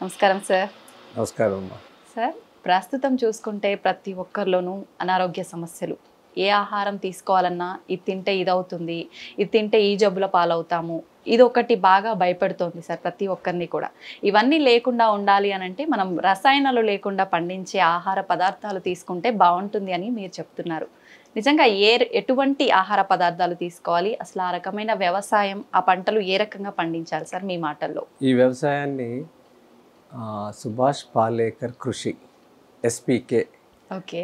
నమస్కారం సార్. నమస్కారం అమ్మా. సార్, ప్రస్తుతం చూసుకుంటే ప్రతి ఒక్కరిలోనూ అనారోగ్య సమస్యలు. ఏ ఆహారం తీసుకోవాలన్నా ఇది తింటే ఇదవుతుంది, ఇది తింటే ఈ జబ్బుల పాలవుతాము, ఇదొకటి బాగా భయపెడుతోంది సార్ ప్రతి ఒక్కరిని కూడా. ఇవన్నీ లేకుండా ఉండాలి అని అంటే మనం రసాయనాలు లేకుండా పండించే ఆహార పదార్థాలు తీసుకుంటే బాగుంటుంది అని మీరు చెప్తున్నారు. నిజంగా ఎటువంటి ఆహార పదార్థాలు తీసుకోవాలి, అసలు ఆ రకమైన వ్యవసాయం, ఆ పంటలు ఏ రకంగా పండించాలి సార్ మీ మాటల్లో? ఈ వ్యవసాయాన్ని సుభాష్ పాలేకర్ కృషి ఎస్పీకే ఓకే.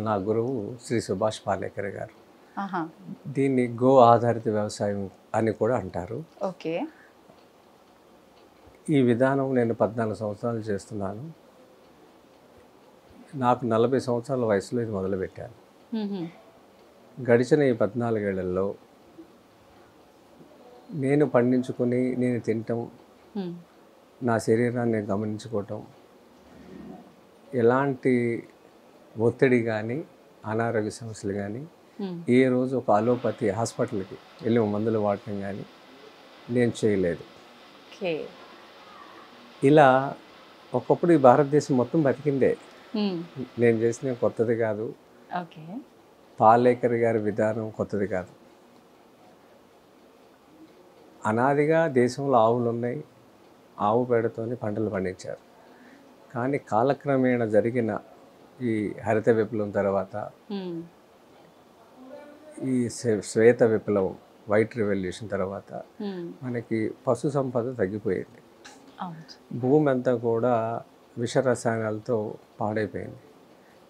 నా గురువు శ్రీ సుభాష్ పాలేకర్ గారు. ఆహా. దీన్ని గో ఆధారిత వ్యవసాయం అని కూడా అంటారు. ఓకే. ఈ విధానం నేను 14 సంవత్సరాలు చేస్తున్నాను. నాకు 40 సంవత్సరాల వయసులో ఇది మొదలుపెట్టాను. గడిచిన ఈ 14 ఏళ్లలో నేను పండించుకొని నేను తినటం, నా శరీరాన్ని గమనించుకోవటం, ఎలాంటి ఒత్తిడి కానీ అనారోగ్య సమస్యలు కానీ ఏ రోజు ఒక అలోపతి హాస్పిటల్కి వెళ్ళి మందులు వాడటం కానీ నేను చేయలేదు. ఇలా ఒకప్పుడు ఈ భారతదేశం మొత్తం బతికిందే. నేను చేసిన కొత్తది కాదు. పాలేకర్ గారి విధానం కొత్తది కాదు. అనాదిగా దేశంలో ఆవులు ఉన్నాయి, ఆవు పేడతోని పంటలు పండించారు. కానీ కాలక్రమేణా జరిగిన ఈ హరిత విప్లవం తర్వాత, ఈ శ్వేత విప్లవం, వైట్ రెవల్యూషన్ తర్వాత మనకి పశు సంపద తగ్గిపోయింది. భూమి అంతా కూడా విష రసాయనాలతో పాడైపోయింది.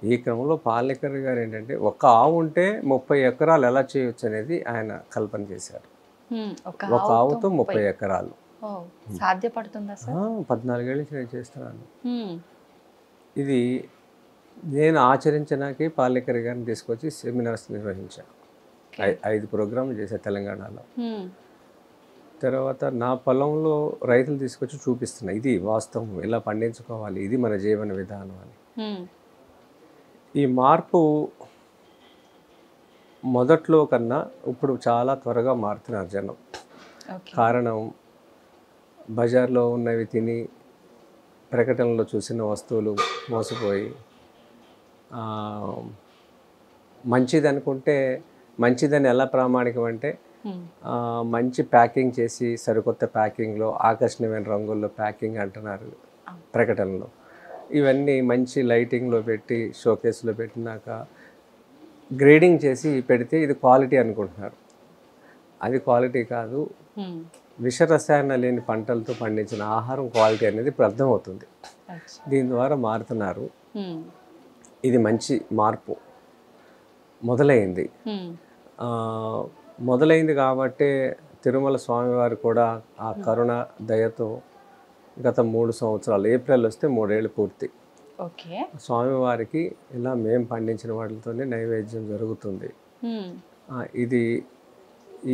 ఈ క్రమంలో పాలేకర్ గారు ఏంటంటే ఒక ఆవు ఉంటే 30 ఎకరాలు ఎలా చేయొచ్చు అనేది ఆయన కల్పన చేశారు. ఒక ఆవుతో 30 ఎకరాలు సాధ్యపడుతుందా సార్? 14 ఏళ్ళ నుంచి నేను చేస్తున్నాను. ఇది నేను ఆచరించడానికి పాలేకర్ గారిని తీసుకొచ్చి సెమినార్స్ నిర్వహించాను. 5 ప్రోగ్రాంలు చేశాను తెలంగాణలో. తర్వాత నా పొలంలో రైతులు తీసుకొచ్చి చూపిస్తున్నా, ఇది వాస్తవం, ఇలా పండించుకోవాలి, ఇది మన జీవన విధానం అని. ఈ మార్పు మొదట్లో కన్నా ఇప్పుడు చాలా త్వరగా మారుతున్నారు జనం. కారణం, బజార్లో ఉన్నవి తిని ప్రకటనలో చూసిన వస్తువులు మోసపోయి, మంచిది అనుకుంటే, మంచిదని ఎలా ప్రామాణికం అంటే మంచి ప్యాకింగ్ చేసి సరికొత్త ప్యాకింగ్లో ఆకర్షణీయమైన రంగుల్లో ప్యాకింగ్ అంటున్నారు ప్రకటనలో. ఇవన్నీ మంచి లైటింగ్లో పెట్టి షోకేస్లో పెట్టినాక గ్రేడింగ్ చేసి పెడితే ఇది క్వాలిటీ అనుకుంటున్నారు. అది క్వాలిటీ కాదు. విష రసాయన లేని పంటలతో పండించిన ఆహారం క్వాలిటీ అనేది ఇప్పుడు అర్థమవుతుంది. దీని ద్వారా మారుతున్నారు. ఇది మంచి మార్పు మొదలైంది. మొదలైంది కాబట్టి తిరుమల స్వామివారు కూడా ఆ కరుణ దయతో గత 3 సంవత్సరాలు, ఏప్రిల్ వస్తే 3 ఏళ్ళు పూర్తి, స్వామివారికి ఇలా మేము పండించిన వాటితోనే నైవేద్యం జరుగుతుంది. ఇది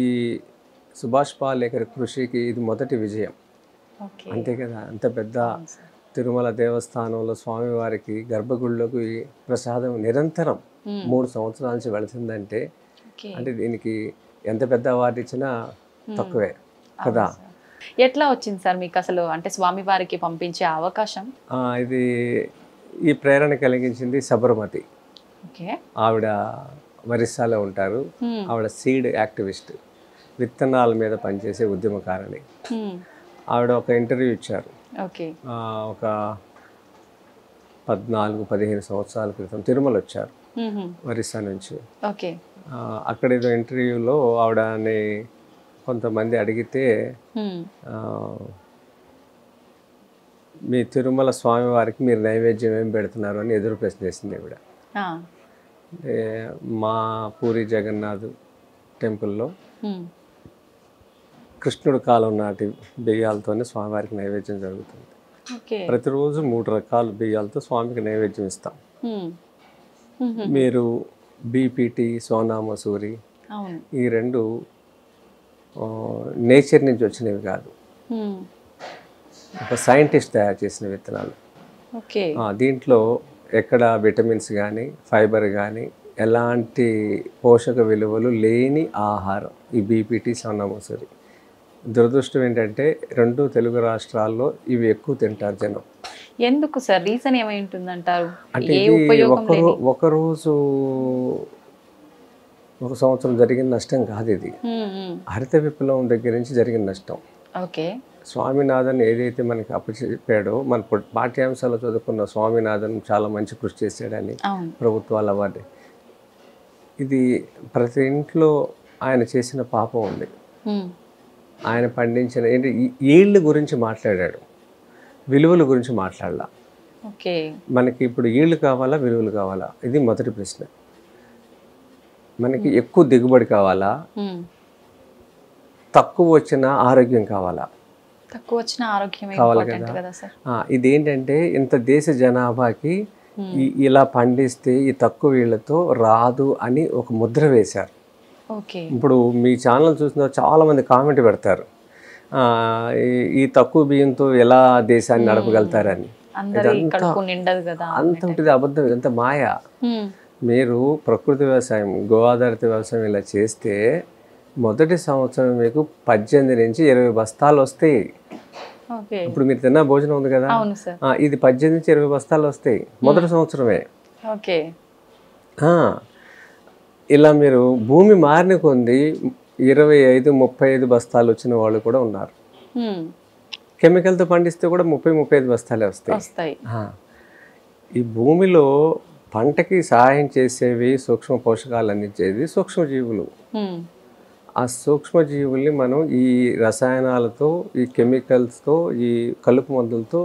ఈ సుభాష్ పాలేకర్ కృషికి ఇది మొదటి విజయం. అంతే కదా. అంత పెద్ద తిరుమల దేవస్థానంలో స్వామివారికి గర్భగుడిలోకి ప్రసాదం నిరంతరం 3 సంవత్సరాల నుంచి వెళుతుందంటే, అంటే దీనికి ఎంత పెద్ద అవార్డు ఇచ్చినా తక్కువే కదా. ఎట్లా వచ్చింది సార్ మీకు అసలు, అంటే స్వామివారికి పంపించే అవకాశం? ఇది ఈ ప్రేరణ కలిగించింది సబర్మతి. ఆవిడ ఒరిస్సాలో ఉంటారు. ఆవిడ సీడ్ యాక్టివిస్ట్, విత్తనాల మీద పనిచేసే ఉద్యమకారిణి. ఆవిడ ఒక ఇంటర్వ్యూ ఇచ్చారు ఒక 14-15 సంవత్సరాల క్రితం. తిరుమల వచ్చారు ఒరిస్సా నుంచి. అక్కడ ఏదో ఇంటర్వ్యూలో ఆవిడని కొంతమంది అడిగితే, మీ తిరుమల స్వామివారికి మీరు నైవేద్యం ఏం పెడుతున్నారు అని ఎదురు ప్రశ్న వేసింది ఆవిడ. మా పూరి జగన్నాథ్ టెంపుల్లో కృష్ణుడు కాలం నాటి బియ్యాలతోనే స్వామివారికి నైవేద్యం జరుగుతుంది. ప్రతిరోజు 3 రకాల బియ్యాలతో స్వామికి నైవేద్యం ఇస్తాం. మీరు బీపీటీ, సోనా మసూరి, ఈ 2 నేచర్ నుంచి వచ్చినవి కాదు, ఒక సైంటిస్ట్ తయారు చేసిన విత్తనాలు. దీంట్లో ఎక్కడ విటమిన్స్ కానీ ఫైబర్ కానీ ఎలాంటి పోషక విలువలు లేని ఆహారం ఈ బీపీటీ, సోనా మసూరి. దురదృష్టం ఏంటంటే 2 తెలుగు రాష్ట్రాల్లో ఇవి ఎక్కువ తింటారు జనం. ఎందుకు సార్? రీజన్ ఏమై ఉంటుందంటారు? అంటే ఏ ఇది ఉపయోగం లేని? ఒకరోజు ఒక సంవత్సరం జరిగిన నష్టం కాదు ఇది. హరిత విప్లవం దగ్గర నుంచి జరిగిన నష్టం. ఓకే. స్వామినాథన్ ఏదైతే మనకి అప్పచెప్పాడో, మన పాఠ్యాంశాల్లో చదువుకున్న స్వామినాథన్ చాలా మంచి కృషి చేశాడని, ప్రభుత్వాల వారి ఇది ప్రతి ఇంట్లో ఆయన చేసిన పాపం ఉంది. ఆయన పండించిన ఏంటి ఈళ్ళ గురించి మాట్లాడాడు, విలువల గురించి మాట్లాడాల. ఓకే. మనకి ఇప్పుడు ఈళ్ళు కావాలా, విలువలు కావాలా? ఇది మొదటి ప్రశ్న. మనకి ఎక్కువ దిగుబడి కావాలా, తక్కువ వచ్చిన ఆరోగ్యం కావాలా? తక్కువ వచ్చిన ఆరోగ్యం కావాలి కదా. ఇదేంటంటే ఇంత దేశ జనాభాకి ఇలా పండిస్తే ఈ తక్కువ వీళ్ళతో రాదు అని ఒక ముద్ర వేశారు. ఇప్పుడు మీ ఛానల్ చూసిన చాలా మంది కామెంట్ పెడతారు, ఈ తక్కువ బియ్యంతో ఎలా దేశాన్ని నడపగలుగుతారని. అంత ఉంటుంది అబద్ధం, ఇదంతా మాయ. మీరు ప్రకృతి వ్యవసాయం, గో ఆధారిత వ్యవసాయం ఇలా చేస్తే మొదటి సంవత్సరం మీకు 18 నుంచి 20 బస్తాలు వస్తాయి. ఇప్పుడు మీరు తిన్న భోజనం ఉంది కదా, ఇది 18 నుంచి 20 బస్తాలు వస్తాయి మొదటి సంవత్సరమే. ఇలా మీరు భూమి మారిన కొంది 25-35 బస్తాలు వచ్చిన వాళ్ళు కూడా ఉన్నారు. కెమికల్తో పండిస్తే కూడా 30-35 బస్తాలే వస్తాయి. ఈ భూమిలో పంటకి సహాయం చేసేవి, సూక్ష్మ పోషకాలు అందించేది సూక్ష్మజీవులు. ఆ సూక్ష్మజీవుల్ని మనం ఈ రసాయనాలతో, ఈ కెమికల్స్తో, ఈ కలుపు మందులతో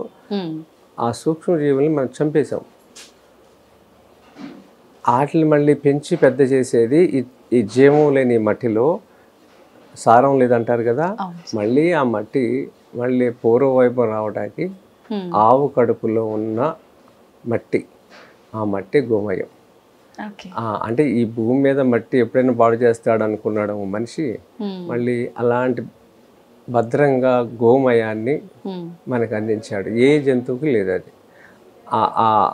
ఆ సూక్ష్మజీవుల్ని మనం చంపేశాం. వాటిని మళ్ళీ పెంచి పెద్ద చేసేది ఈ జీవం లేని మట్టిలో సారం లేదంటారు కదా. మళ్ళీ ఆ మట్టి మళ్ళీ పూర్వవైభవం రావడానికి ఆవు కడుపులో ఉన్న మట్టి, ఆ మట్టి గోమయం. అంటే ఈ భూమి మీద మట్టి ఎప్పుడైనా పాడు చేస్తాడు అనుకున్నాడు మనిషి, మళ్ళీ అలాంటి భద్రంగా గోమయాన్ని మనకు అందించాడు. ఏ జంతువుకి లేదు అది.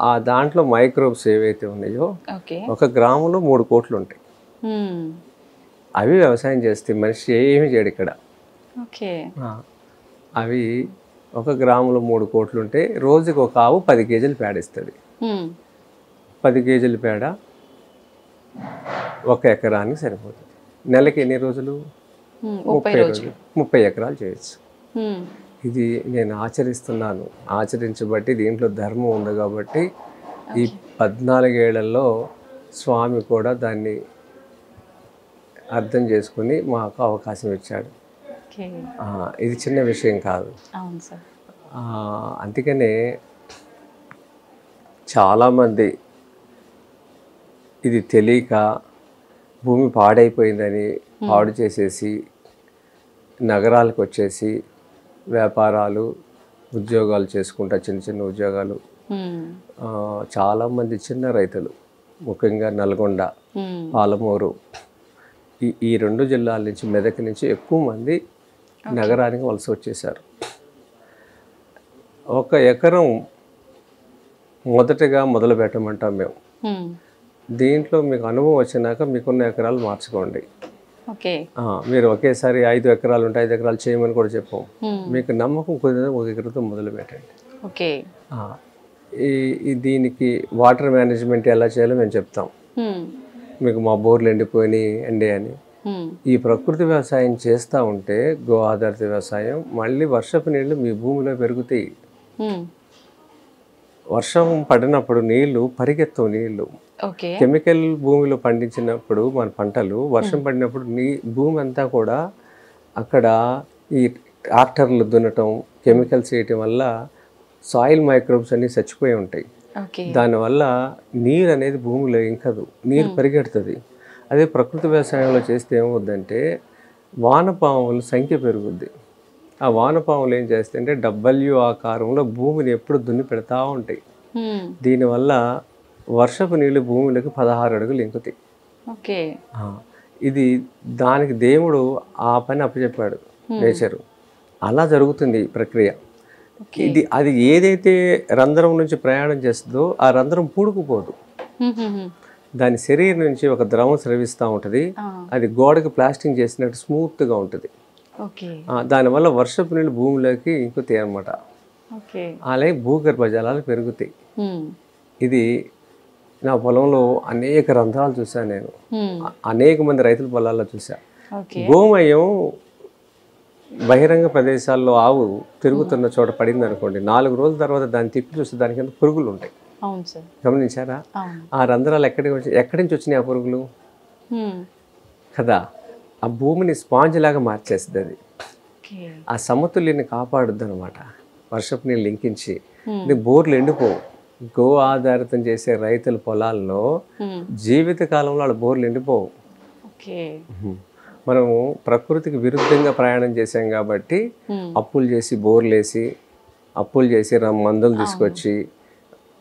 ఆ దాంట్లో మైక్రోబ్స్ ఏవైతే ఉన్నాయో 1 గ్రాములో 3 కోట్లు ఉంటాయి. అవి వ్యవసాయం చేస్తే మనిషి ఏమి చేయడు ఇక్కడ. అవి 1 గ్రాములో 3 కోట్లు ఉంటే రోజుకి ఒక ఆవు 10 కేజీలు పేడ ఇస్తుంది. 10 కేజీల పేడ 1 ఎకరానికి సరిపోతుంది. నెలకి ఎన్ని రోజులు? 30 రోజులు. 30 ఎకరాలు చేయొచ్చు. ఇది నేను ఆచరిస్తున్నాను, ఆచరించబట్టి దీంట్లో ధర్మం ఉంది కాబట్టి ఈ 14 ఏళ్లలో స్వామి కూడా దాన్ని అర్థం చేసుకుని మాకు అవకాశం ఇచ్చాడు. ఇది చిన్న విషయం కాదు. అందుకనే చాలామంది ఇది తెలియక భూమి పాడైపోయిందని పాడు చేసేసి నగరాలకు వచ్చేసి వ్యాపారాలు, ఉద్యోగాలు చేసుకుంటా, చిన్న చిన్న ఉద్యోగాలు. చాలామంది చిన్న రైతులు, ముఖ్యంగా నల్గొండ, పాలమూరు, ఈ 2 జిల్లాల నుంచి, మెదక్ నుంచి ఎక్కువ మంది నగరానికి వలస వచ్చేసారు. 1 ఎకరం మొదటగా మొదలు పెట్టమంటాం మేము. దీంట్లో మీకు అనుభవం వచ్చినాక మీకున్న ఎకరాలు మార్చుకోండి. మీరు ఒకేసారి 5 ఎకరాలు ఉంటే 5 ఎకరాలు చేయమని కూడా చెప్పాం. మీకు నమ్మకం కుదిరితే 1 ఎకరంతో మొదలు పెట్టండి. దీనికి వాటర్ మేనేజ్మెంట్ ఎలా చేయాలో మేము చెప్తాం. మీకు మా బోర్లు ఎండిపోయినాయి అండి అని. ఈ ప్రకృతి వ్యవసాయం చేస్తూ ఉంటే, గో ఆధారిత వ్యవసాయం, మళ్ళీ వర్షపు నీళ్లు మీ భూమిలో పెరుగుతాయి. వర్షం పడినప్పుడు నీళ్లు పరిగెత్తవు. నీళ్లు కెమికల్ భూమిలో పండించినప్పుడు మన పంటలు వర్షం పడినప్పుడు భూమి అంతా కూడా అక్కడ ఈ ట్రాక్టర్లు దున్నటం, కెమికల్స్ వేయటం వల్ల సాయిల్ మైక్రోబ్స్ అన్నీ చచ్చిపోయి ఉంటాయి. దానివల్ల నీరు అనేది భూమిలో ఇంకదు, నీరు పరిగెడుతుంది. అదే ప్రకృతి వ్యవసాయంలో చేస్తే ఏమవుద్దంటే వానపాముల సంఖ్య పెరుగుద్ది. ఆ వానపాములు ఏం చేస్తాయంటే W ఆకారంలో భూమిని ఎప్పుడు దున్ని పెడతా ఉంటాయి. దీనివల్ల వర్షపు నీళ్ళు భూమిలోకి 16 అడుగులు ఇంకుతాయి. ఇది దానికి దేవుడు ఆ పని అప్పచెప్పాడు, నేచరు. అలా జరుగుతుంది ప్రక్రియ. అది ఏదైతే రంధ్రం నుంచి ప్రయాణం చేస్తుందో ఆ రంధ్రం పూడుకుపోదు. దాని శరీరం నుంచి ఒక ద్రవం స్రవిస్తూ ఉంటుంది. అది గోడకి ప్లాస్టింగ్ చేసినట్టు స్మూత్గా ఉంటుంది. దానివల్ల వర్షపు నీళ్ళు భూమిలోకి ఇంకుతాయి అన్నమాట. ఓకే. అలాగే భూగర్భ జలాలు పెరుగుతాయి. హ్మ్. ఇది నా పొలంలో అనేక రంధ్రాలు చూశాను నేను. హ్మ్. అనేక మంది రైతుల పొలాల్లో చూసా. ఓకే. గోమయం బహిరంగ ప్రదేశాల్లో ఆవు తిరుగుతున్న చోట పడింది అనుకోండి, 4 రోజుల తర్వాత దాన్ని తిప్పి చూస్తే దాని కింద పురుగులు ఉంటాయి. అవును సార్. గమనించారా? అవును. ఆ రంధ్రాలు ఎక్కడి నుంచి వచ్చినాయి ఆ పురుగులు హ్మ్. కదా? ఆ భూమిని స్పాంజ్ లాగా మార్చేస్తుంది అది. ఓకే. ఆ సమతుల్యాన్ని కాపాడుద్ది అనమాట. వర్షపు నీళ్ళు లింకించి హ్మ్. ఇది బోర్లు ఎండిపోవు. గో ఆధారితం చేసే రైతుల పొలాల్లో హ్మ్. జీవితకాలంలో వాళ్ళ బోర్లు ఎండిపోవు. ఓకే. మనము ప్రకృతికి విరుద్ధంగా ప్రయాణం చేసాం కాబట్టి హ్మ్. అప్పులు చేసి బోర్లు వేసి అప్పులు చేసి మందులు తీసుకొచ్చి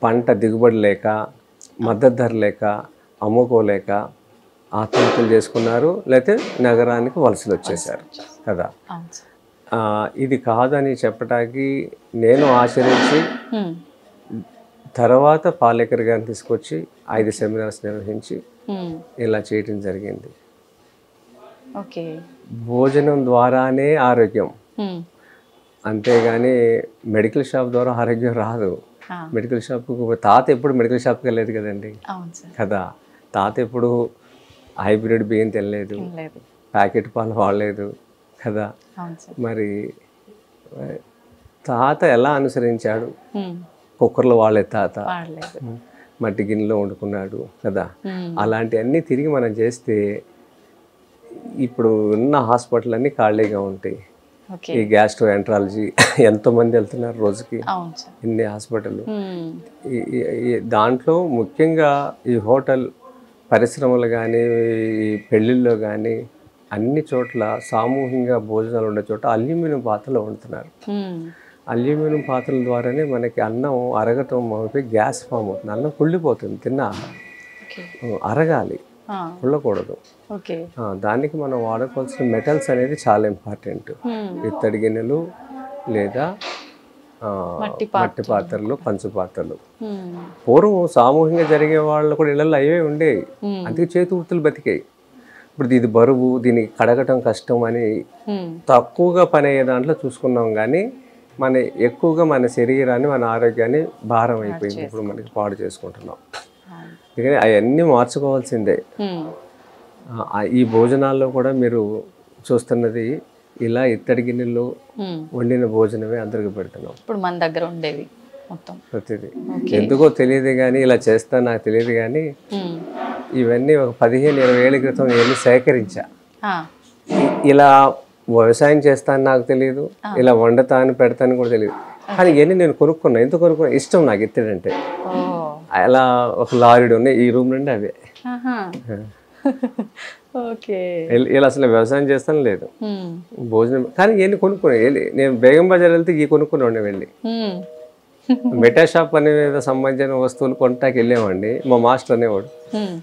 పంట దిగుబడి లేక మద్దతు ధర లేక అమ్ముకోలేక ఆత్మహత్యలు చేసుకున్నారు, లేకపోతే నగరానికి వలసలు వచ్చేసారు కదా. అవును సార్. ఇది కాదని చెప్పడానికి నేను ఆచరించి హ్మ్. తర్వాత పాలేకర్ గారిని తీసుకొచ్చి 5 సెమినార్స్ నిర్వహించి హ్మ్. ఇలా చేయటం జరిగింది. ఓకే. భోజనం ద్వారానే ఆరోగ్యం, హ్మ్. అంతేగాని మెడికల్ షాప్ ద్వారా ఆరోగ్యం రాదు. ఆ. మెడికల్ షాప్కు తాత ఎప్పుడు మెడికల్ షాప్కి వెళ్ళలేదు కదండి అవును సార్. కదా. తాత ఎప్పుడు హైబ్రిడ్ బియ్యం తినలేదు, లేదు. ప్యాకెట్ పాలు వాడలేదు కదా. అవును సార్. మరి తాత ఎలా అనుసరించాడు? హ్మ్. కుక్కర్లో వాడే తాత వాడలేదు. మట్టి గిన్నెలో వండుకున్నాడు కదా. హ్మ్. అలాంటివన్నీ తిరిగి మనం చేస్తే ఇప్పుడు ఉన్న హాస్పిటల్ అన్నీ ఖాళీగా ఉంటాయి. ఓకే. ఈ గ్యాస్ట్రో ఎంట్రాలజీ ఎంతోమంది వెళ్తున్నారు రోజుకి, అవును సార్. ఇన్ని హాస్పిటల్. హ్మ్. దాంట్లో ముఖ్యంగా ఈ హోటల్ పరిశ్రమలు కానీ ఈ పెళ్ళిళ్ళలో కానీ అన్ని చోట్ల సామూహికంగా భోజనాలు ఉండే చోట అల్యూమినియం పాత్రలో వండుతున్నారు. హ్మ్. అల్యూమినియం పాత్రల ద్వారానే మనకి అన్నం అరగటం మొదలుపెట్టి గ్యాస్ ఫామ్ అవుతుంది. అన్నం కుళ్ళిపోతుంది. తిన్న ఓకే. అరగాలి, ఆ. కుళ్ళకూడదు. ఓకే. దానికి మనం వాడుకోవాల్సిన మెటల్స్ అనేది చాలా ఇంపార్టెంట్. హ్మ్. ఇత్తడి గిన్నెలు లేదా మట్టి మట్టి పాత్రలు, కంచు పాత్రలు. హ్మ్. పూర్వం సామూహికంగా జరిగే వాళ్ళు కూడా ఇళ్ళల్లో అవే ఉండేవి. హ్మ్. అందుకే చేతి వృత్తులు బతికాయి. ఇప్పుడు ఇది బరువు, దీనికి కడగటం కష్టం అని హ్మ్. తక్కువగా పని అయ్యే దాంట్లో చూసుకున్నాం. కానీ ఎక్కువగా మన శరీరాన్ని, మన ఆరోగ్యాన్ని భారం అయిపోయింది. ఇప్పుడు మనకి పాడు చేసుకుంటున్నాం. అందుకని అవన్నీ మార్చుకోవాల్సిందే. హ్మ్. ఈ భోజనాల్లో కూడా మీరు చూస్తున్నది ఇలా ఇత్తడి గిన్నెల్లో హ్మ్. వండిన భోజనమే అందరికి పెడుతున్నాం. ఇప్పుడు మన దగ్గర ఉండేవి మొత్తం ప్రతిదీ ఓకే. ఎందుకో తెలియదు కానీ, ఇలా చేస్తా నాకు తెలియదు కానీ, హ్మ్. ఇవన్నీ ఒక 15-20 ఏళ్ళ క్రితం ఇవన్నీ సేకరించా. ఆ. ఇలా వ్యవసాయం చేస్తాను నాకు తెలియదు, ఇలా వండుతాను పెడతాను కూడా తెలియదు. కానీ ఇవన్నీ నేను కొనుక్కున్నా. ఎందుకు కొనుక్కున్నా? ఇష్టం నాకు ఇత్తడంటే. ఓ. అలా ఒక లారీడు ఉన్నాయి ఈ రూమ్ నుండి అవే. ఆహా. ఓకే. ఇలా అసలు వ్యవసాయం చేస్తాను లేదు, హ్మ్. భోజనం. కానీ ఇవన్నీ కొనుక్కున్నా. నేను బేగం బజార్ వెళ్తే ఇవి కొనుక్కునే వెళ్ళి హ్మ్. మెటా షాప్ అనేది సంబంధించిన వస్తువులు కొనటానికి వెళ్ళేవాడిని. మా మాస్టర్ అనేవాడు, హ్మ్.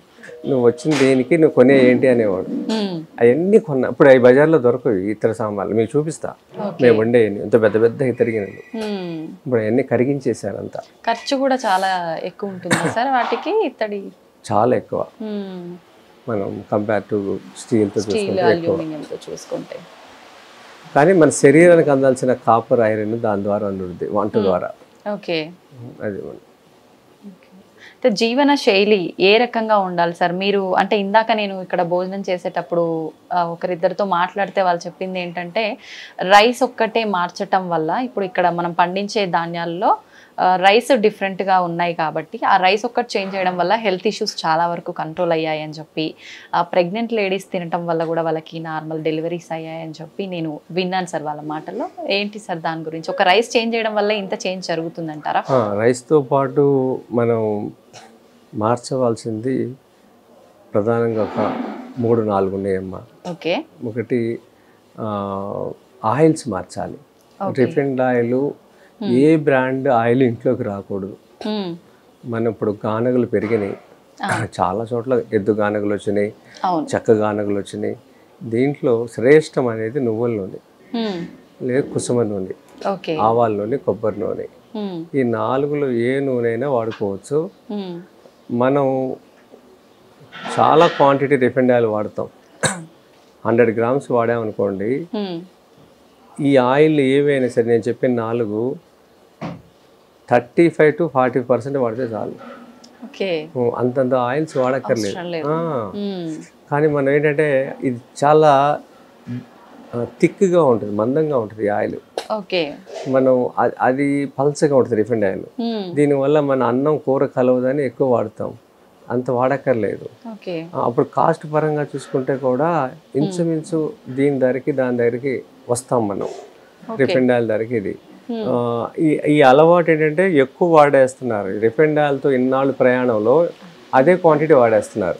నువ్వు వచ్చిన దేనికి, నువ్వు కొనే ఏంటి అనేవాడు. హ్మ్. అవన్నీ కొన్నా. ఇప్పుడు అవి బజార్లో దొరకవు ఇతర సామాన్లు. మీకు చూపిస్తా, మేము వండేవి ఇంత పెద్ద పెద్ద తిరిగినవి. హ్మ్. ఇప్పుడు అవన్నీ కరిగించేశారు అంతా. ఖర్చు కూడా చాలా ఎక్కువ ఉంటుంది సార్ వాటికి, ఇత్తడి చాలా ఎక్కువ హ్మ్. మనం కంపేర్ టు స్టీల్తో స్టీల్ చూసుకుంటే ఎక్కువ. అల్యూమినియంతో చూసుకుంటే. కానీ మన శరీరానికి అందాల్సిన కాపర్, ఐరన్ దాని ద్వారా అందుతుంది, వంట ద్వారా. ఓకే. అది అంటే జీవన శైలి ఏ రకంగా ఉండాలి సార్? మీరు అంటే ఇందాక నేను ఇక్కడ భోజనం చేసేటప్పుడు ఒకరిద్దరితో మాట్లాడితే వాళ్ళు చెప్పింది ఏంటంటే, రైస్ ఒక్కటే మార్చటం వల్ల ఇప్పుడు ఇక్కడ మనం పండించే ధాన్యాల్లో రైస్ డిఫరెంట్గా ఉన్నాయి కాబట్టి ఆ రైస్ ఒక్కటి చేంజ్ చేయడం వల్ల హెల్త్ ఇష్యూస్ చాలా వరకు కంట్రోల్ అయ్యాయి అని చెప్పి, ప్రెగ్నెంట్ లేడీస్ తినటం వల్ల కూడా వాళ్ళకి నార్మల్ డెలివరీస్ అయ్యాయని చెప్పి నేను విన్నాను సార్ వాళ్ళ మాటల్లో. ఏంటి సార్ దాని గురించి? ఒక రైస్ చేంజ్ చేయడం వల్ల ఇంత చేంజ్ జరుగుతుందంటారా? రైస్తో పాటు మనం మార్చవలసింది ప్రధానంగా ఒక 3-4 ఉన్నాయమ్మా. ఓకే. ఒకటి ఆయిల్స్ మార్చాలి. రిఫైన్డ్ ఆయిల్, ఏ బ్రాండ్ ఆయిల్ ఇంట్లోకి రాకూడదు. మనం ఇప్పుడు గానగలు పెరిగినాయి, చాలా చోట్ల ఎద్దు గానగలు వచ్చినాయి, చెక్క గానగలు వచ్చినాయి. దీంట్లో శ్రేష్టం అనేది నువ్వుల నూనె, లేదు కుసుమ నూనె, ఆవాల నూనె, కొబ్బరి నూనె. ఈ 4లో ఏ నూనె అయినా వాడుకోవచ్చు. మనం చాలా క్వాంటిటీ రిఫైన్డ్ ఆయిల్ వాడతాం. 100 గ్రామ్స్ వాడామనుకోండి, ఈ ఆయిల్ ఏవైనా సరే నేను చెప్పిన 4 35 to 40% వాడితే చాలు. ఓకే. అంతంత ఆయిల్స్ వాడక్కర్లేదు. అవసరం లేదు. కానీ మనం ఏంటంటే ఇది చాలా థిక్గా ఉంటుంది, మందంగా ఉంటుంది ఈ ఆయిల్. ఓకే. మనం అది పల్చగా ఉంటుంది రిఫైండ్ ఆయిల్. దీనివల్ల మన అన్నం కూర కలవదని ఎక్కువ వాడతాం, అంత వాడక్కర్లేదు. ఓకే. అప్పుడు కాస్ట్ పరంగా చూసుకుంటే కూడా ఇంచుమించు దీని ధరకి దాని దగ్గరికి వస్తాం మనం, రిఫైండ్ ఆయిల్ ధరకి. ఇది ఈ అలవాటు ఏంటంటే ఎక్కువ వాడేస్తున్నారు రిఫైండ్ ఆయిల్తో. ఇన్నాళ్ళు ప్రయాణంలో అదే క్వాంటిటీ వాడేస్తున్నారు,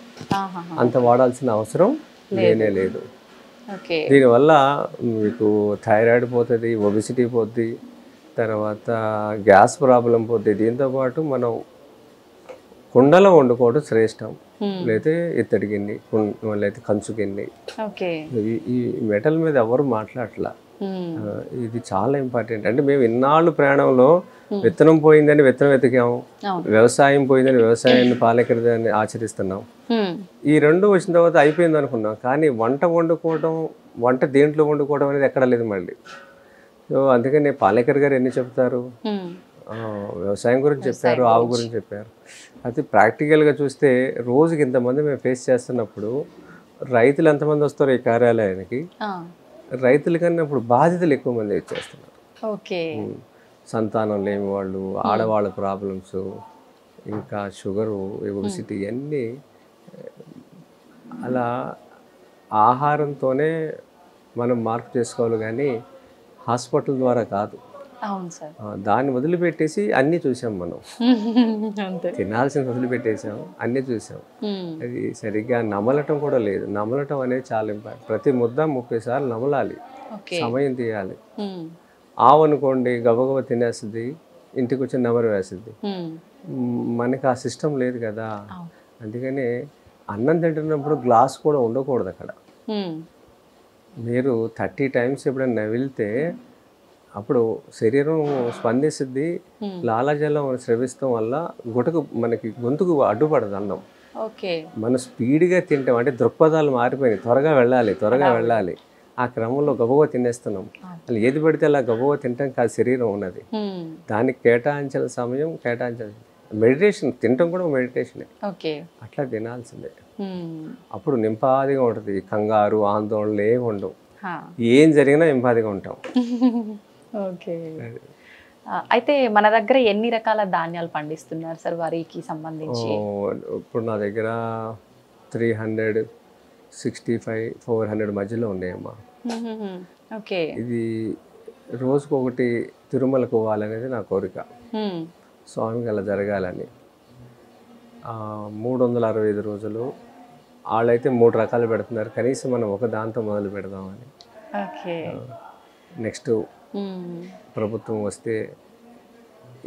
అంత వాడాల్సిన అవసరం లేనే లేదు. దీనివల్ల మీకు థైరాయిడ్ పోతుంది, ఒబిసిటీ పోద్ది, తర్వాత గ్యాస్ ప్రాబ్లం పోద్ది. దీంతోపాటు మనం కుండలో వండుకోవడం శ్రేష్టం, లేకపోతే ఇత్తడి గిన్నె, లేకపోతే కంచు గిన్నె. ఈ మెటల్ మీద ఎవరు మాట్లాడట్లా. ఇది చాలా ఇంపార్టెంట్. అంటే మేము ఇన్నాళ్ళు ప్రయాణంలో విత్తనం పోయిందని విత్తనం వెతికాము, వ్యవసాయం పోయిందని వ్యవసాయాన్ని పాలకరిదాన్ని ఆచరిస్తున్నాం. ఈ రెండు వచ్చిన తర్వాత అయిపోయింది అనుకున్నాం. కానీ వంట వండుకోవడం, వంట దేంట్లో వండుకోవడం అనేది ఎక్కడ లేదు మళ్ళీ. సో అందుకని పాలేకర్ గారు ఎన్ని చెప్తారు, వ్యవసాయం గురించి చెప్పారు, ఆవు గురించి చెప్పారు. అయితే ప్రాక్టికల్గా చూస్తే రోజుకి ఇంతమంది మేము ఫేస్ చేస్తున్నప్పుడు రైతులు ఎంతమంది వస్తారో ఈ కార్యాలయానికి, రైతుల కన్నా ఇప్పుడు బాధితులు ఎక్కువ మంది ఇచ్చేస్తున్నారు. సంతానం లేని వాళ్ళు, ఆడవాళ్ళ ప్రాబ్లమ్స్, ఇంకా షుగరు, ఒబిసిటీ, ఇవన్నీ అలా ఆహారంతోనే మనం మార్పు చేసుకోవాలి, కానీ హాస్పిటల్ ద్వారా కాదు. దాన్ని వదిలిపెట్టేసి అన్నీ చూసాం మనం, తినాల్సిన వదిలిపెట్టేసాం, అన్నీ చూసాం. అది సరిగ్గా నమలటం కూడా లేదు. నమలటం అనేది చాలా ఇంపార్టెంట్. ప్రతి ముద్ద 30 సార్లు నమలాలి, సమయం తీయాలి. ఆవు అనుకోండి గబగబ తినేస్తుంది, ఇంటికి వచ్చి నెమరు వేస్తుంది. మనకి ఆ సిస్టమ్ లేదు కదా. అందుకని అన్నం తింటున్నప్పుడు గ్లాస్ కూడా ఉండకూడదు అక్కడ. మీరు 30 టైమ్స్ ఎప్పుడైనా నవిలితే అప్పుడు శరీరం స్పందిస్తుంది, లాలాజలం స్రవిస్తాం వల్ల మనకి గొంతుకు అడ్డుపడదు అన్నం. మనం స్పీడ్గా తింటాం, అంటే దృక్పథాలు మారిపోయినాయి. త్వరగా వెళ్ళాలి, ఆ క్రమంలో గబగబా తినేస్తున్నాం. అసలు ఏది పడితే అలా గబగబా తింటాం కాదు, శరీరం ఉన్నది. దానికి కేటాయించిన సమయం కేటాయించాలి. మెడిటేషన్, తినటం కూడా మెడిటేషనే. అట్లా తినాల్సిందే. అప్పుడు నింపాదిగా ఉంటుంది. కంగారు, ఆందోళనలు ఏమి ఉండవు. ఏం జరిగినా నింపాదిగా ఉంటాం. అయితే మన దగ్గర ఎన్ని రకాల ధాన్యాలు పండిస్తున్నారు సార్ వరికి సంబంధించి? ఇప్పుడు నా దగ్గర 365, 400 మధ్యలో ఉన్నాయమ్మా. ఇది రోజుకొకటి తిరుమలకు పోవాలనేది నా కోరిక, స్వామికి అలా జరగాలని. 365 రోజులు వాళ్ళైతే 3 రకాలు పెడుతున్నారు, కనీసం మనం ఒక దాంతో మొదలు పెడదామని. నెక్స్ట్ ప్రభుత్వం వస్తే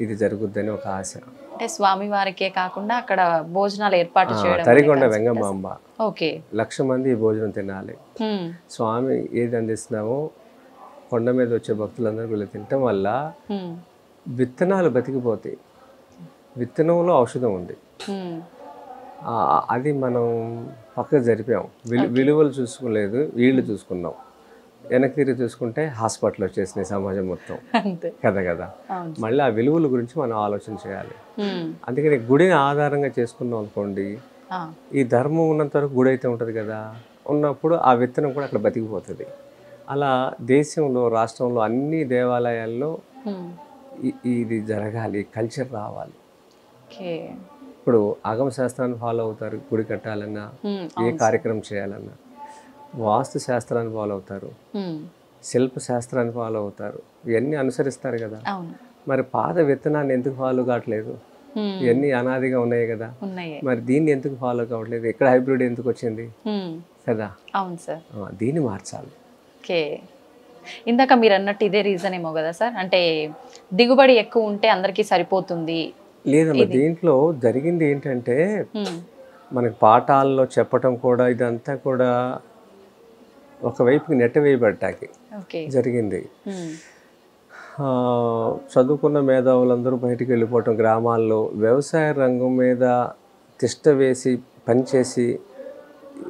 ఇది జరుగుద్దని ఒక ఆశ. అంటే స్వామి వారికే కాకుండా అక్కడ భోజనాలు ఏర్పాటు చేయడం. తరిగొండ వెంగమాంబ 1,00,000 మంది ఈ భోజనం తినాలి. స్వామి ఏది అందిస్తున్నామో కొండ మీద వచ్చే భక్తులందరూ వీళ్ళు తినటం వల్ల విత్తనాలు బతికిపోతాయి. విత్తనంలో ఔషధం ఉంది, అది మనం పక్కకు జరిపాం. విలువలు చూసుకోలేదు, వీళ్ళు చూసుకున్నాం. వెనక్కి తిరిగి చూసుకుంటే హాస్పిటల్ వచ్చేసినాయి సమాజం మొత్తం కదా. మళ్ళీ ఆ విలువల గురించి మనం ఆలోచన చేయాలి. అందుకని గుడిని ఆధారంగా చేసుకున్నాం అనుకోండి, ఈ ధర్మం ఉన్నంత వరకు గుడి అయితే ఉంటుంది కదా, ఉన్నప్పుడు ఆ విత్తనం కూడా అక్కడ బతికిపోతుంది. అలా దేశంలో, రాష్ట్రంలో అన్ని దేవాలయాల్లో ఇది జరగాలి, కల్చర్ రావాలి. ఇప్పుడు ఆగమ శాస్త్రాన్ని ఫాలో అవుతారు, గుడి కట్టాలన్నా, ఏ కార్యక్రమం చేయాలన్నా. వాస్తు శాస్త్రాన్ని ఫాలో అవుతారు, శిల్ప శాస్త్రాన్ని ఫాలో అవుతారు, ఇవన్నీ అనుసరిస్తారు కదా. మరి పాత విత్తనాన్ని ఎందుకు ఫాలో కావట్లేదు? ఇవన్నీ అనాదిగా ఉన్నాయి కదా, మరి దీన్ని ఎందుకు ఫాలో కావట్లేదు? ఎక్కడ హైబ్రిడ్ ఎందుకు వచ్చింది కదా? అవును సార్, దీన్ని మార్చాలి. ఇందాక మీరు అన్నట్టు ఇదే రీజన్ ఏమో కదా సార్, అంటే దిగుబడి ఎక్కువ ఉంటే అందరికీ సరిపోతుంది లేదమ్మా. దీంట్లో జరిగింది ఏంటంటే, మనకి పాఠాల్లో చెప్పటం కూడా ఇదంతా కూడా ఒకవైపుకి నెట్టవేయబడ్డాకి జరిగింది. చదువుకున్న మేధావులందరూ బయటికి వెళ్ళిపోవటం, గ్రామాల్లో వ్యవసాయ రంగం మీద తిష్ట వేసి పనిచేసి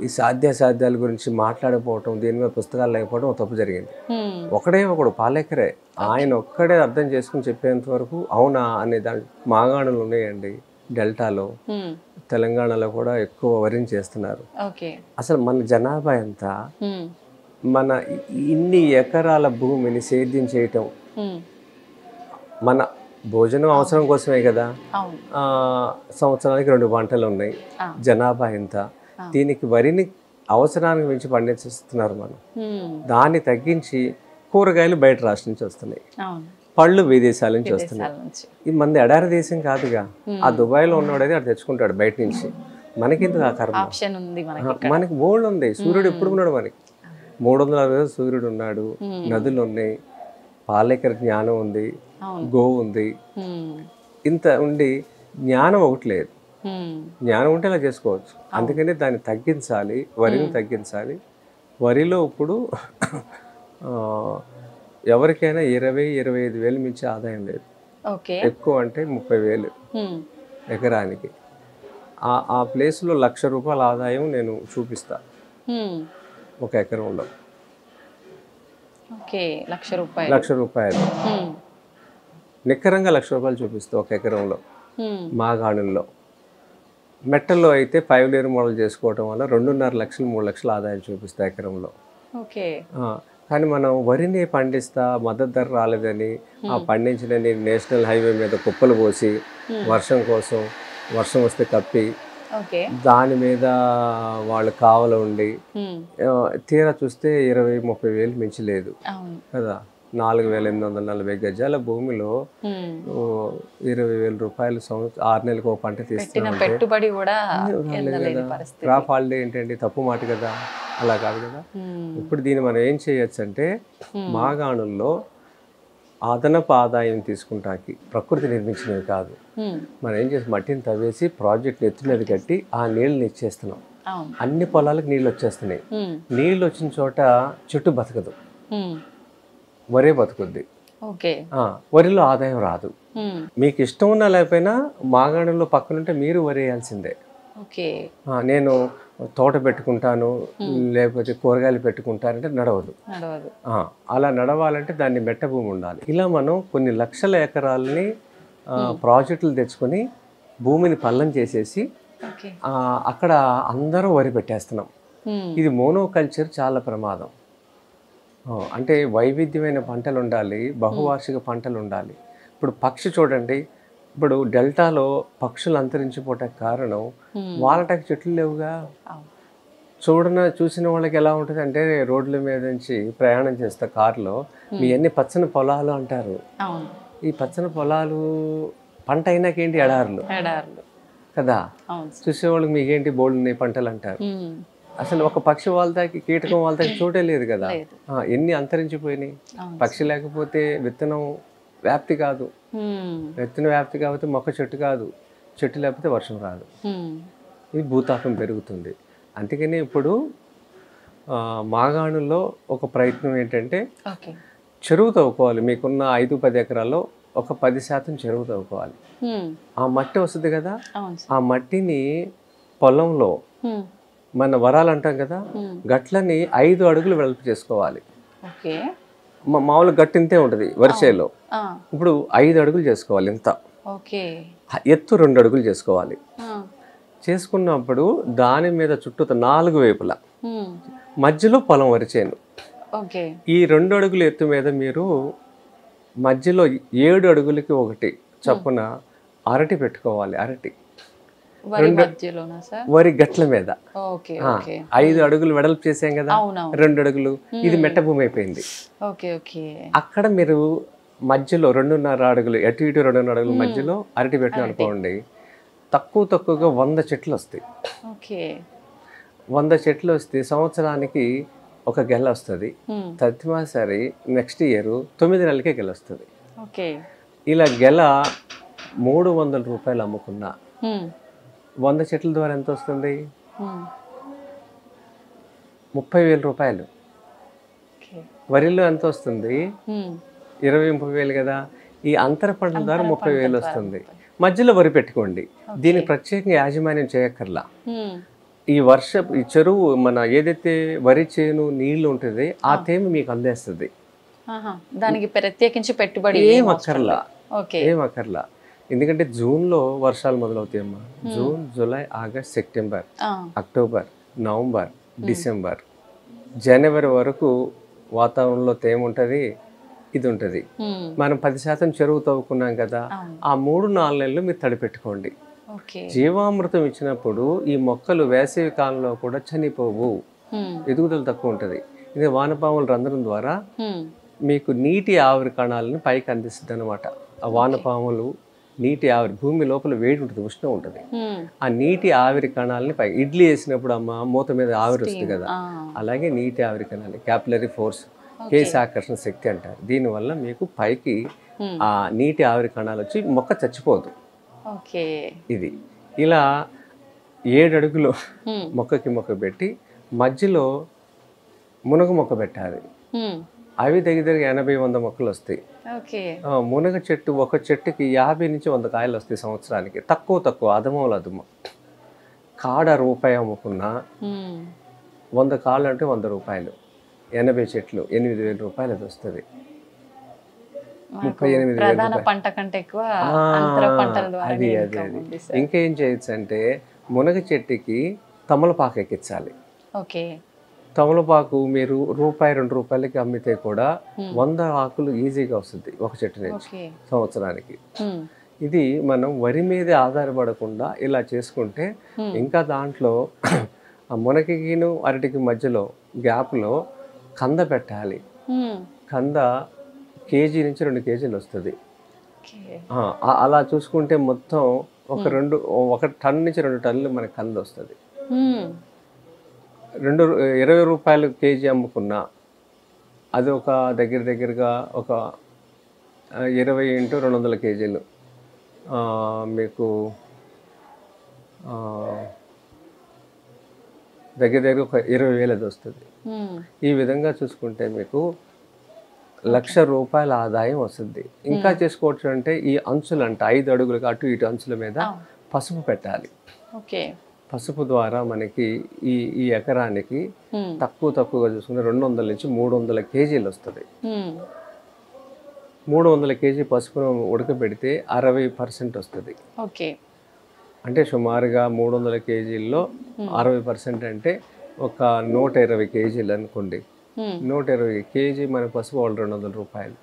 ఈ సాధ్యాసాధ్యాల గురించి మాట్లాడకపోవటం, దీని మీద పుస్తకాలు లేకపోవడం తప్పు జరిగింది. ఒకడు పాలేకరే, ఆయన ఒక్కడే అర్థం చేసుకుని చెప్పేంత వరకు అవునా అనే దాని మాగాణులు ఉన్నాయండి డెల్టాలో, తెలంగాణలో కూడా ఎక్కువ వరిని చేస్తున్నారు. అసలు మన జనాభా ఎంత, మన ఇన్ని ఎకరాల భూమిని సేద్యం చేయటం మన భోజనం అవసరం కోసమే కదా, సంవత్సరానికి 2 పంటలు ఉన్నాయి, జనాభా ఎంత, దీనికి వరిని అవసరానికి మించి పండించేస్తున్నారు మనం. దాన్ని తగ్గించి కూరగాయలు బయట రాష్ట్రం నుంచి వస్తున్నాయి, పళ్ళు విదేశాల నుంచి వస్తున్నాయి. ఇది మన ఎడారి దేశం కాదుగా, ఆ దుబాయ్లో ఉన్నవాడైతే అక్కడ తెచ్చుకుంటాడు బయట నుంచి. మనకిందుకు ఆ కర్మ, మనకి బోల్డ్ ఉంది. సూర్యుడు ఎప్పుడు ఉన్నాడు మనకి, 360 రోజులు సూర్యుడు ఉన్నాడు, నదులు ఉన్నాయి, పాలేకర జ్ఞానం ఉంది, గోవు ఉంది, ఇంత ఉండి జ్ఞానం ఒకటి లేదు. జ్ఞానం ఉంటే అలా చేసుకోవచ్చు. అందుకని దాన్ని తగ్గించాలి, వరిని తగ్గించాలి. వరిలో ఇప్పుడు ఎవరికైనా 20-25 వేలు మించి ఆదాయం లేదు. ఎక్కువ అంటే 30 వేలు ఎకరానికి. ఆ ప్లేస్లో ₹1,00,000 ఆదాయం నేను చూపిస్తా ఒక ఎకరంలో. ₹1,00,000 నిక్కరంగా ₹1,00,000 చూపిస్తా ఒక ఎకరంలో. మాగాణుల్లో మెట్టల్లో అయితే 5 లేయర్ మోడల్ చేసుకోవటం వల్ల 2.5 లక్షలు 3 లక్షల ఆదాయం చూపిస్తా ఎకరంలో. కానీ మనం వరిని పండిస్తా మద్దతు ధర రాలేదని ఆ పండించినని నేషనల్ హైవే మీద కుప్పలు పోసి వర్షం కోసం, వర్షం వస్తే కప్పి దాని మీద వాళ్ళు కావలు ఉండి తీరా చూస్తే 20-30 వేలు మించి లేదు కదా. 4,840 గజాల భూమిలో ₹20,000 సంవత్సరం 6 నెలలకు ఒక పంట తీస్తున్నా. క్రాప్ హాలిడే ఏంటండి, తప్పు మాట కదా, అలా కాదు కదా. ఇప్పుడు దీన్ని మనం ఏం చేయొచ్చు అంటే, మాగాణుల్లో అదనపు ఆదాయం తీసుకుంటాకి ప్రకృతి నిర్మించినవి కాదు, మనం ఏం చేసి మట్టిని తవ్వేసి ప్రాజెక్ట్ ఎత్తి మీద కట్టి ఆ నీళ్ళని ఇచ్చేస్తున్నాం. అన్ని పొలాలకు నీళ్ళు వచ్చేస్తున్నాయి. నీళ్ళు వచ్చిన చోట చెట్టు బతకదు, వరే బతుకుద్ది. వరిలో ఆదాయం రాదు. మీకు ఇష్టం ఉన్నా లేకపోయినా మాగాణంలో పక్కనుంటే మీరు వరి వేయాల్సిందే. నేను తోట పెట్టుకుంటాను లేకపోతే కూరగాయలు పెట్టుకుంటానంటే నడవదు. అలా నడవాలంటే దాన్ని మెట్ట భూమి ఉండాలి. ఇలా మనం కొన్ని లక్షల ఎకరాలని ప్రాజెక్టులు తెచ్చుకొని భూమిని పల్లం చేసేసి అక్కడ అందరూ వరి పెట్టేస్తున్నాం. ఇది మోనోకల్చర్ చాలా ప్రమాదం. అంటే వైవిధ్యమైన పంటలు ఉండాలి, బహువార్షిక పంటలు ఉండాలి. ఇప్పుడు పక్షి చూడండి, ఇప్పుడు డెల్టాలో పక్షులు అంతరించిపోవటానికి కారణం వాళ్ళకి చెట్లు లేవుగా. చూసిన వాళ్ళకి ఎలా ఉంటుంది అంటే, రోడ్ల మీద నుంచి ప్రయాణం చేస్తే కారులో మీ అన్ని పచ్చని పొలాలు అంటారు. ఈ పచ్చని పొలాలు పంట అయినాకేంటి ఎడారులు కదా, చూసేవాళ్ళకి మీకేంటి బోల్డ్ ఉన్నాయి పంటలు అంటారు. అసలు ఒక పక్షి వాళ్ళకి కీటకం వాళ్ళకి చోటే లేదు కదా. ఎన్ని అంతరించిపోయినాయి. పక్షి లేకపోతే విత్తనం వ్యాప్తి కాదు, విత్తనం వ్యాప్తి కాకపోతే మొక్క చెట్టు కాదు, చెట్టు లేకపోతే వర్షం రాదు. ఇది భూతాపం పెరుగుతుంది. అందుకని ఇప్పుడు మాగాణుల్లో ఒక ప్రయత్నం ఏంటంటే, చెరువు తవ్వుకోవాలి. మీకున్న 5-10 ఎకరాల్లో ఒక 10% చెరువు తవ్వుకోవాలి. ఆ మట్టి వస్తుంది కదా, ఆ మట్టిని పొలంలో మన వరాలు అంటాం కదా, గట్లని 5 అడుగులు వెడల్పు చేసుకోవాలి. మామూలు గట్టు ఇంతే ఉంటుంది వరిసేలో, ఇప్పుడు 5 అడుగులు చేసుకోవాలి. ఇంత ఎత్తు 2 అడుగులు చేసుకోవాలి. చేసుకున్నప్పుడు దాని మీద చుట్టూ 4 వైపులా మధ్యలో పొలం వరిచేను. ఈ 2 అడుగుల ఎత్తు మీద మీరు మధ్యలో 7 అడుగులకి ఒకటి చప్పున అరటి పెట్టుకోవాలి. అరటి వరి గట్ల మీద 5 అడుగులు వెడల్పు చేసాం కదా, 2 అడుగులు, ఇది మెట్ట భూమి అయిపోయింది. అక్కడ మీరు మధ్యలో 2.5 అడుగులు అటు ఇటు 2.5 అడుగుల మధ్యలో అరటి పెట్టిన అనుకోండి, తక్కువగా 100 చెట్లు వస్తాయి. 100 చెట్లు వస్తే సంవత్సరానికి ఒక గెల వస్తుంది. తదిమాసరి నెక్స్ట్ ఇయర్ 9 నెలలకే గెల వస్తుంది. ఇలా గెల ₹300 అమ్ముకున్నా 100 చెట్ల ద్వారా ఎంత వస్తుంది? ₹30,000. వరిలో ఎంత వస్తుంది? 20-30 వేలు కదా. ఈ అంతర పంటల ద్వారా 30,000 వస్తుంది. మధ్యలో వరి పెట్టుకోండి. దీనికి ప్రత్యేకంగా యాజమాన్యం చేయక్కర్లా. ఈ చెరువు మన ఏదైతే వరి చేను నీళ్లు ఉంటుంది ఆ తేమ మీకు అందేస్తుంది. దానికి ప్రత్యేకించి పెట్టుబడి ఏం అక్కర్లా, ఓకే ఏం అక్కర్లా. ఎందుకంటే జూన్లో వర్షాలు మొదలవుతాయమ్మా. June, July, August, September, October, November, December, జనవరి వరకు వాతావరణంలో తేమ ఉంటుంది, ఇది ఉంటుంది. మనం 10% చెరువు తవ్వుకున్నాం కదా, ఆ 3-4 నెలలు మీరు తడిపెట్టుకోండి. జీవామృతం ఇచ్చినప్పుడు ఈ మొక్కలు వేసవి కాలంలో కూడా చనిపోవు, ఎదుగుదల తక్కువ ఉంటుంది. ఇది వానపాముల రంధ్రం ద్వారా మీకు నీటి ఆవిరి కణాలను పైకి అందిస్తుంది అనమాట. ఆ వానపాములు నీటి ఆవిరి, భూమి లోపల వేడి ఉంటుంది, ఉష్ణం ఉంటుంది, ఆ నీటి ఆవిరి కణాలని పై ఇడ్లీ వేసినప్పుడు అమ్మ మూత మీద ఆవిరి వస్తుంది కదా, అలాగే నీటి ఆవిరి కణాలు, క్యాపిలరీ ఫోర్స్, కేసు ఆకర్షణ శక్తి అంటారు. దీనివల్ల మీకు పైకి ఆ నీటి ఆవిరి కణాలు వచ్చి మొక్క చచ్చిపోదు. ఇది ఇలా 7 అడుగులు మొక్కకి మొక్క పెట్టి మధ్యలో మునగ మొక్క పెట్టాలి. అవి దగ్గర 80-100 మొక్కలు వస్తాయి. మునగ చెట్టు ఒక చెట్టుకి 50 నుంచి 100 కాయలు వస్తాయి సంవత్సరానికి. తక్కువ అదమవులు అదము. కాడ రూపాయి అమ్ముకున్నా 100 కాళ్ళు అంటే 100 రూపాయలు. 80 చెట్లు 8,000 రూపాయలు అది వస్తుంది. 38,000 పంట కంటే ఎక్కువ అది. ఇంకేం చేయొచ్చు అంటే మునగ చెట్టుకి తమలపాకు ఎక్కించాలి. తమలపాకు మీరు ₹1-2 అమ్మితే కూడా 100 ఆకులు ఈజీగా వస్తుంది ఒక చెట్టు నుంచి సంవత్సరానికి. ఇది మనం వరి మీదే ఆధారపడకుండా ఇలా చేసుకుంటే ఇంకా దాంట్లో ఆ మునగకిను అరటికి మధ్యలో గ్యాప్లో కంద పెట్టాలి. కంద కేజీ నుంచి 2 కేజీలు వస్తుంది. అలా చూసుకుంటే మొత్తం ఒక టన్ నుంచి 2 టన్నులు మనకి కంద వస్తుంది. 20 రూపాయలు కేజీ అమ్ముకున్నా అది ఒక దగ్గరగా ఒక 20 × 200 కేజీలు మీకు దగ్గర ఒక 20,000 అది వస్తుంది. ఈ విధంగా చూసుకుంటే మీకు ₹1,00,000 ఆదాయం వస్తుంది. ఇంకా చేసుకోవచ్చు అంటే ఈ అంచులు 5 అడుగులకు అటు ఇటు అంచుల మీద పసుపు పెట్టాలి. పసుపు ద్వారా మనకి ఈ ఎకరానికి తక్కువగా చూసుకుంటే 200 నుంచి 300 కేజీలు వస్తుంది. 300 కేజీ పసుపును ఉడకబెడితే 60% వస్తుంది. అంటే సుమారుగా 300 కేజీల్లో 60% అంటే ఒక 120 కేజీలు అనుకోండి. 120 కేజీ మన పసుపు వాళ్ళు ₹200.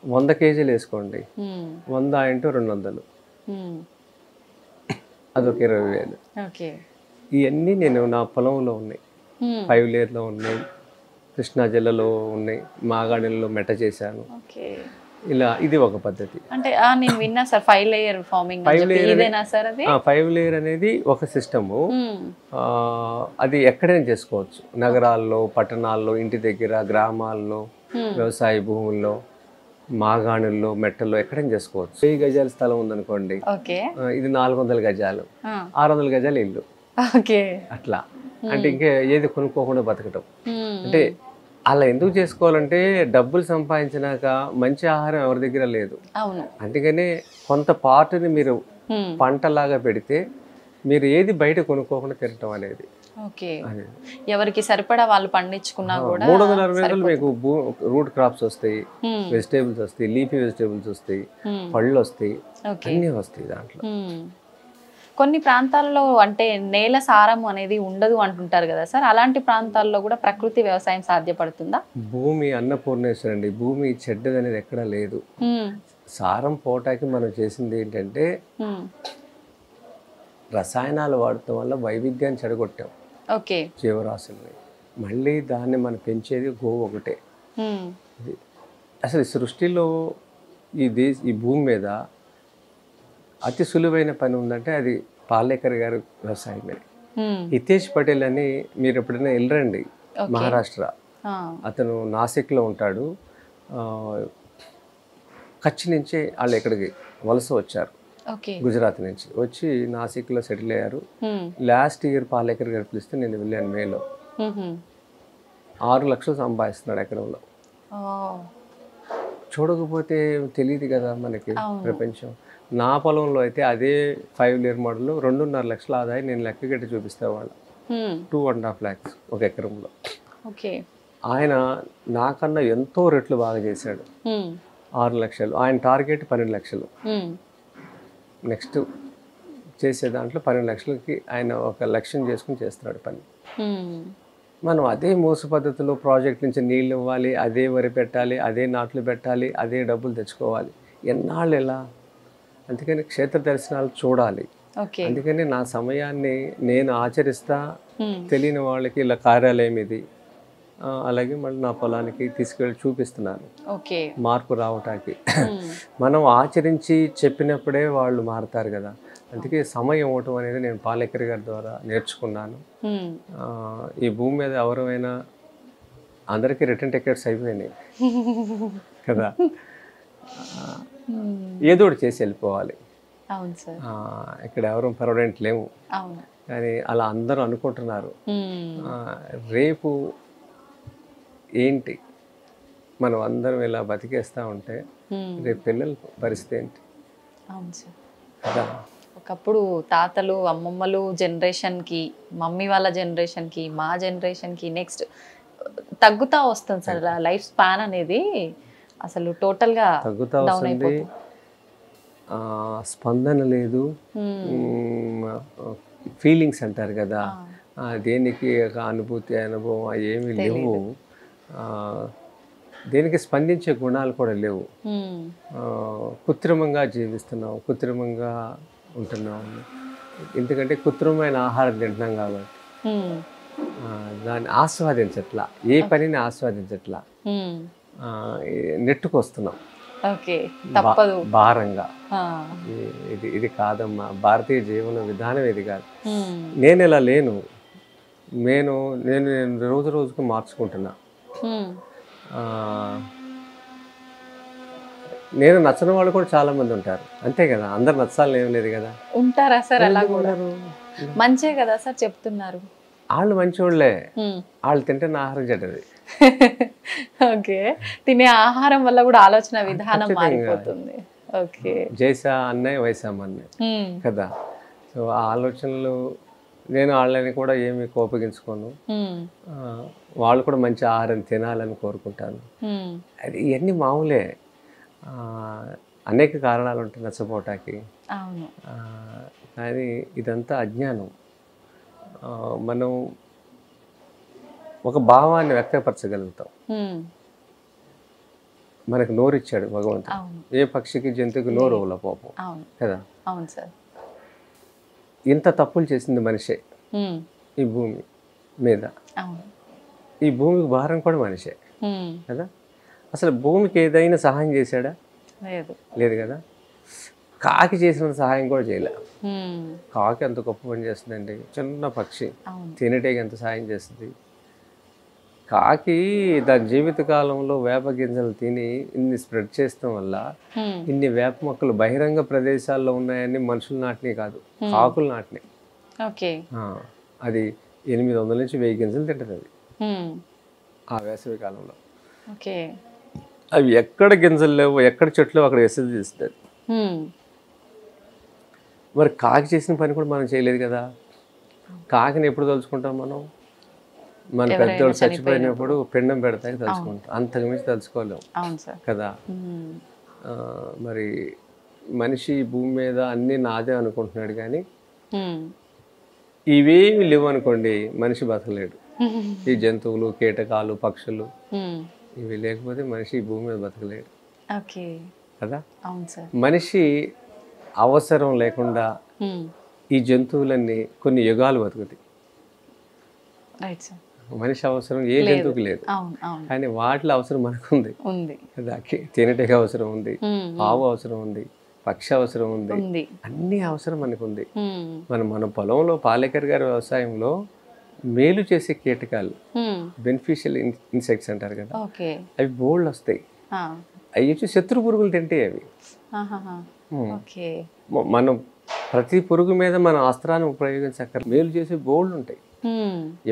100 కేజీలు వేసుకోండి, 100 × 200 అదొక 20,000. ఇవన్నీ నేను నా పొలంలో ఉన్నాయి, 5 లేయర్లో ఉన్నాయి, కృష్ణా జిల్లాలో ఉన్నాయి, మాగాణిలో మెట్ట చేశాను. ఇలా ఇది ఒక పద్ధతి. అంటే నేను విన్నా సార్ 5 లేయర్ ఫార్మింగ్. 5 లేయర్ అనేది ఒక సిస్టము. అది ఎక్కడైనా చేసుకోవచ్చు, నగరాల్లో, పట్టణాల్లో, ఇంటి దగ్గర, గ్రామాల్లో, వ్యవసాయ భూముల్లో, మాగాణుల్లో, మెట్టల్లో ఎక్కడైనా చేసుకోవచ్చు. 1000 గజాల స్థలం ఉందనుకోండి, ఇది 400 గజాలు, 600 గజాలు ఇల్లు. అట్లా అంటే ఇంకా ఏది కొనుక్కోకుండా బతకటం. అంటే అలా ఎందుకు చేసుకోవాలంటే డబ్బులు సంపాదించినాక మంచి ఆహారం ఎవరి దగ్గర లేదు. అందుకనే కొంత పార్ట్ని మీరు పంటలాగా పెడితే మీరు ఏది బయట కొనుక్కోకుండా తినటం అనేది. ఎవరికి సరిపడా వాళ్ళు పండించుకున్నా కూడా 360 రోజులు మీకు రూట్ క్రాప్స్ వస్తాయి, వెజిటేబుల్స్ వస్తాయి, లీఫీ వెజిటేబుల్స్ వస్తాయి, పళ్ళు వస్తాయి, అన్నీ వస్తాయి దాంట్లో. కొన్ని ప్రాంతాల్లో అంటే నేల సారం అనేది ఉండదు అంటుంటారు కదా సార్, అలాంటి ప్రాంతాల్లో కూడా ప్రకృతి వ్యవసాయం సాధ్యపడుతుందా? భూమి అన్నపూర్ణేశ్వరి అండి, భూమి చెడ్డది అనేది ఎక్కడా లేదు. సారం పోటాకి మనం చేసింది ఏంటంటే రసాయనాలు వాడటం వల్ల వైవిధ్యాన్ని చెడగొట్టాం జీవరాశుల్ని. మళ్ళీ దాన్ని మనం పెంచేది గోవు ఒకటే. అసలు సృష్టిలో ఈ భూమి మీద అతి సులువైన పని ఉందంటే అది పాలేకర్ గారి వ్యవసాయమే. హితేష్ పటేల్ అని మీరు ఎప్పుడైనా వెళ్ళరండి, మహారాష్ట్ర. అతను నాసిక్లో ఉంటాడు. కచ్ నుంచి వాళ్ళు ఇక్కడికి వలస వచ్చారు, గుజరాత్ నుంచి వచ్చి నాసిక్లో సెటిల్ అయ్యారు. లాస్ట్ ఇయర్ పాలేకర్ గారు పిలిస్తే నేను వెళ్ళాను మేలో. 6 లక్షలు సంపాదిస్తున్నాడు ఎకరంలో. చూడకపోతే తెలియదు కదా మనకి ప్రపంచం. నా పొలంలో అయితే అదే 5 లేయర్ మోడల్ 2.5 లక్షల ఆదాయం నేను లెక్క కట్టి చూపిస్తే వాళ్ళు 2.5 lakhs ఒక ఎకరంలో. ఆయన నాకన్నా ఎంతో రెట్లు బాగా చేశాడు. 6 లక్షలు, ఆయన టార్గెట్ 12 లక్షలు. నెక్స్ట్ చేసే దాంట్లో 12 లక్షలకి ఆయన ఒక లక్ష్యం చేసుకుని చేస్తున్నాడు పని. మనం అదే మోస పద్ధతిలో ప్రాజెక్ట్ నుంచి నీళ్ళు ఇవ్వాలి, అదే వరి పెట్టాలి, అదే నాట్లు పెట్టాలి, అదే డబ్బులు తెచ్చుకోవాలి, ఎన్నాళ్ళు ఎలా? అందుకని క్షేత్ర దర్శనాలు చూడాలి. అందుకని నా సమయాన్ని నేను ఆచరిస్తా, తెలియని వాళ్ళకి ఇలా కార్యాలయం ఇది, అలాగే మళ్ళీ నా పొలానికి తీసుకెళ్ళి చూపిస్తున్నాను మార్పు రావటానికి. మనం ఆచరించి చెప్పినప్పుడే వాళ్ళు మారుతారు కదా. అందుకే సమయం ఇవ్వటం అనేది నేను పాలేకర్ గారి ద్వారా నేర్చుకున్నాను. ఈ భూమి మీద ఎవరైనా అందరికీ రిటర్న్ టికెట్స్ అయిపోయినాయి కదా, ఏదో ఒకటి చేసి వెళ్ళిపోవాలి. ఇక్కడ ఎవరు పర్మనెంట్ లేవు, కానీ అలా అందరూ అనుకుంటున్నారు. రేపు ఏంటి, మనం అందరం ఇలా బతికేస్తూ ఉంటే రేపు పిల్లల పరిస్థితి ఏంటి కదా. ఒకప్పుడు తాతలు అమ్మమ్మలు జనరేషన్కి, మమ్మీ వాళ్ళ జనరేషన్కి, మా జనరేషన్కి నెక్స్ట్ తగ్గుతూ వస్తుంది సార్. లైఫ్ స్పాన్ అనేది అసలు టోటల్గా తగ్గుతూ వస్తుంది. స్పందన లేదు, ఫీలింగ్స్ అంటారు కదా, దేనికి ఒక అనుభూతి అనుభవం ఏమీ లేవు. దేనికి స్పందించే గుణాలు కూడా లేవు. కృత్రిమంగా జీవిస్తున్నాం, కృత్రిమంగా ఉంటున్నాం. ఎందుకంటే కృత్రిమమైన ఆహారం తింటున్నాం కాబట్టి దాన్ని ఆస్వాదించట్లా, ఏ పనిని ఆస్వాదించట్లా, నెట్టుకొస్తున్నాం భారంగా. ఇది కాదమ్మా, భారతీయ జీవన విధానం ఇది కాదు. నేను ఇలా లేను, నేను రోజు రోజుకు మార్చుకుంటున్నా. నేను నచ్చని వాళ్ళు కూడా చాలా మంది ఉంటారు, అంతే కదా. అందరు నచ్చాలని ఏం లేదు కదా. ఉంటారా సార్? అలా కూడా మంచే కదా సార్ చెప్తున్నారు. వాళ్ళు మంచివాళ్ళే, వాళ్ళు తింటే నా ఆహారం చెడ్డది. ఓకే, తినే ఆహారం వల్ల కూడా ఆలోచన విధానం మారిపోతుంది. ఓకే, జైసా అన్నయ్య వైసా అన్నయ్య కదా. సో ఆ ఆలోచనలు నేను వాళ్ళని కూడా ఏమి కోపగించుకోను. వాళ్ళు కూడా మంచి ఆహారం తినాలని కోరుకుంటాను. అది ఇవన్నీ మామూలే. అనేక కారణాలు ఉంటాయి నచ్చపోవటానికి, కానీ ఇదంతా అజ్ఞానం. మనం ఒక భావాన్ని వ్యక్తపరచగలుగుతాం. మనకు నోరు ఇచ్చాడు భగవంతుడు. ఏ పక్షికి జంతువుకి నోరు అవ్వలే పాపం కదా. ఇంత తప్పులు చేసింది మనిషే ఈ భూమి మీద. ఈ భూమికి భారం కూడా మనిషే కదా. అసలు భూమికి ఏదైనా సహాయం చేశాడా? లేదు కదా. కాకి చేసిన సహాయం కూడా చేయలే. కాకి ఎంత గొప్ప పని చేస్తుందండి, చిన్న పక్షి, తినేటికి ఎంత సహాయం చేస్తుంది. కాకి దాని జీవిత కాలంలో వేప గింజలు తిని ఇన్ని స్ప్రెడ్ చేయడం వల్ల ఇన్ని వేప మొక్కలు బహిరంగ ప్రదేశాల్లో ఉన్నాయని మనుషులు నాటిని కాదు, కాకులు నాటినాయి. అది 800 నుంచి 1000 గింజలు తింటుంది అది ఆ వేసవి కాలంలో. అవి ఎక్కడ గింజలు లేవు, ఎక్కడ చెట్లు అక్కడ వేసేది చేస్తుంది. మరి కాకి చేసిన పని కూడా మనం చేయలేదు కదా. కాకిని ఎప్పుడు తలుచుకుంటాం మనం? మన పెద్దోళ్ళు చచ్చిపోయినప్పుడు పిండం పెడతాయి తలుచుకుంటాం, అంతకు మించి తలుచుకోలేము కదా. మరి మనిషి భూమి మీద అన్ని నాదే అనుకుంటున్నాడు, కానీ ఇవేమి లేవు అనుకోండి మనిషి బతకలేడు. ఈ జంతువులు, కీటకాలు, పక్షులు ఇవి లేకపోతే మనిషి ఈ భూమి మీద బతకలేడు కదా. మనిషి అవసరం లేకుండా ఈ జంతువులన్నీ కొన్ని యుగాలు బతుకుతాయి. మనిషి అవసరం ఏ జంతువుకి లేదు, కానీ వాటిలో అవసరం మనకుంది కదా. తేనెటీగ అవసరం ఉంది, ఆవు అవసరం ఉంది, పక్షి అవసరం ఉంది, అన్ని అవసరం మనకు ఉంది. మన పొలంలో పాలేకర్ గారి వ్యవసాయంలో మేలు చేసే కీటకాలు, బెనిఫిషియల్ ఇన్సెక్ట్స్ అంటారు కదా, అవి బోల్డ్ వస్తాయి. అవి వచ్చి శత్రు పురుగులు తింటాయి అవి. మనం ప్రతి పురుగు మీద మన అస్త్రాన్ని ఉపయోగించక్కర్, మేలు చేసే బోల్డ్ ఉంటాయి.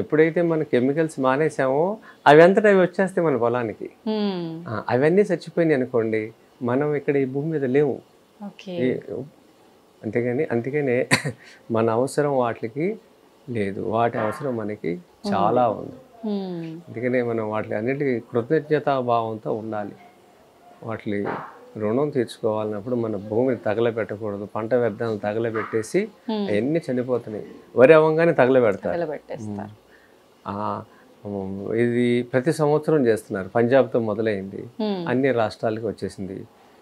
ఎప్పుడైతే మనం కెమికల్స్ మానేసామో అవి అంతటా అవి వచ్చేస్తాయి మన పొలానికి. అవన్నీ చచ్చిపోయినాయి అనుకోండి, మనం ఇక్కడ ఈ భూమి మీద లేవు. అందుకనే మన అవసరం వాటికి లేదు, వాటి అవసరం మనకి చాలా ఉంది. అందుకనే మనం వాటి అన్నిటికీ కృతజ్ఞతా భావంతో ఉండాలి. వాటి రుణం తీర్చుకోవాలన్నప్పుడు మన భూమిని తగలబెట్టకూడదు. పంట వ్యర్థాలను తగలబెట్టేసి అవన్నీ చనిపోతున్నాయి. వరి అవ్వగానే తగలబెడతారు. ఇది ప్రతి సంవత్సరం చేస్తున్నారు. పంజాబ్తో మొదలైంది, అన్ని రాష్ట్రాలకు వచ్చేసింది.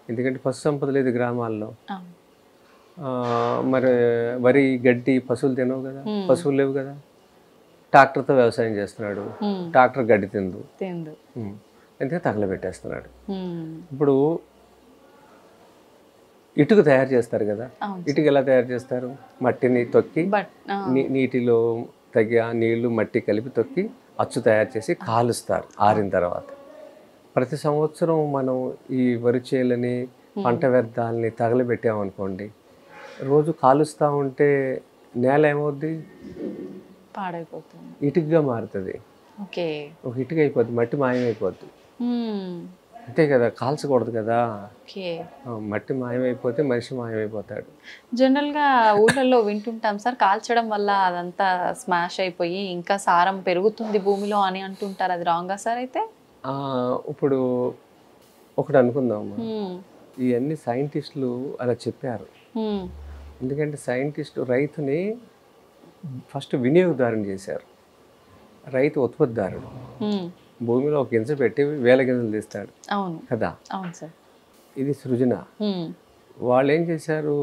ఎందుకంటే పశు సంపద లేదు గ్రామాల్లో. మరి వరి గడ్డి పశువులు తినవు కదా, పశువులు లేవు కదా. ట్రాక్టర్తో వ్యవసాయం చేస్తున్నాడు, ట్రాక్టర్ గడ్డి తిందు, అందుకే తగలబెట్టేస్తున్నాడు. ఇప్పుడు ఇటుక తయారు చేస్తారు కదా, ఇటుక ఎలా తయారు చేస్తారు? మట్టిని తొక్కి నీటిలో తగ్గ నీళ్లు మట్టి కలిపి తొక్కి అచ్చు తయారు చేసి కాలుస్తారు ఆరిన తర్వాత. ప్రతి సంవత్సరం మనం ఈ వరి చేలని పంట వ్యర్థాలని తగలబెట్టామనుకోండి, రోజు కాలుస్తూ ఉంటే నేల ఏమవుద్ది? పాడైపోతుంది, ఇటుకగా మారుతుంది. ఒక ఇటుక అయిపోద్ది, మట్టి మాయమైపోద్ది. అంతే కదా, కాల్చకూడదు కదా. మట్టి మాయమైపోతే మనిషి మాయమైపోతాడు. జనరల్గా ఊళ్ళల్లో వింటుంటాం సార్, కాల్చడం వల్ల అదంతా స్మాష్ అయిపోయి ఇంకా సారం పెరుగుతుంది భూమిలో అని అంటుంటారు. అది రాంగా సార్? అయితే ఇప్పుడు ఒకటి అనుకుందాం, ఇవన్నీ సైంటిస్టులు అలా చెప్పారు. ఎందుకంటే సైంటిస్టు రైతుని ఫస్ట్ వినియోగదారుని చేశారు. రైతు ఉత్పత్తిదారుడు. భూమిలో ఒక గింజ పెట్టి వేల గింజలు తీస్తాడు కదా. ఇది సృజన. వాళ్ళు ఏం చేశారు,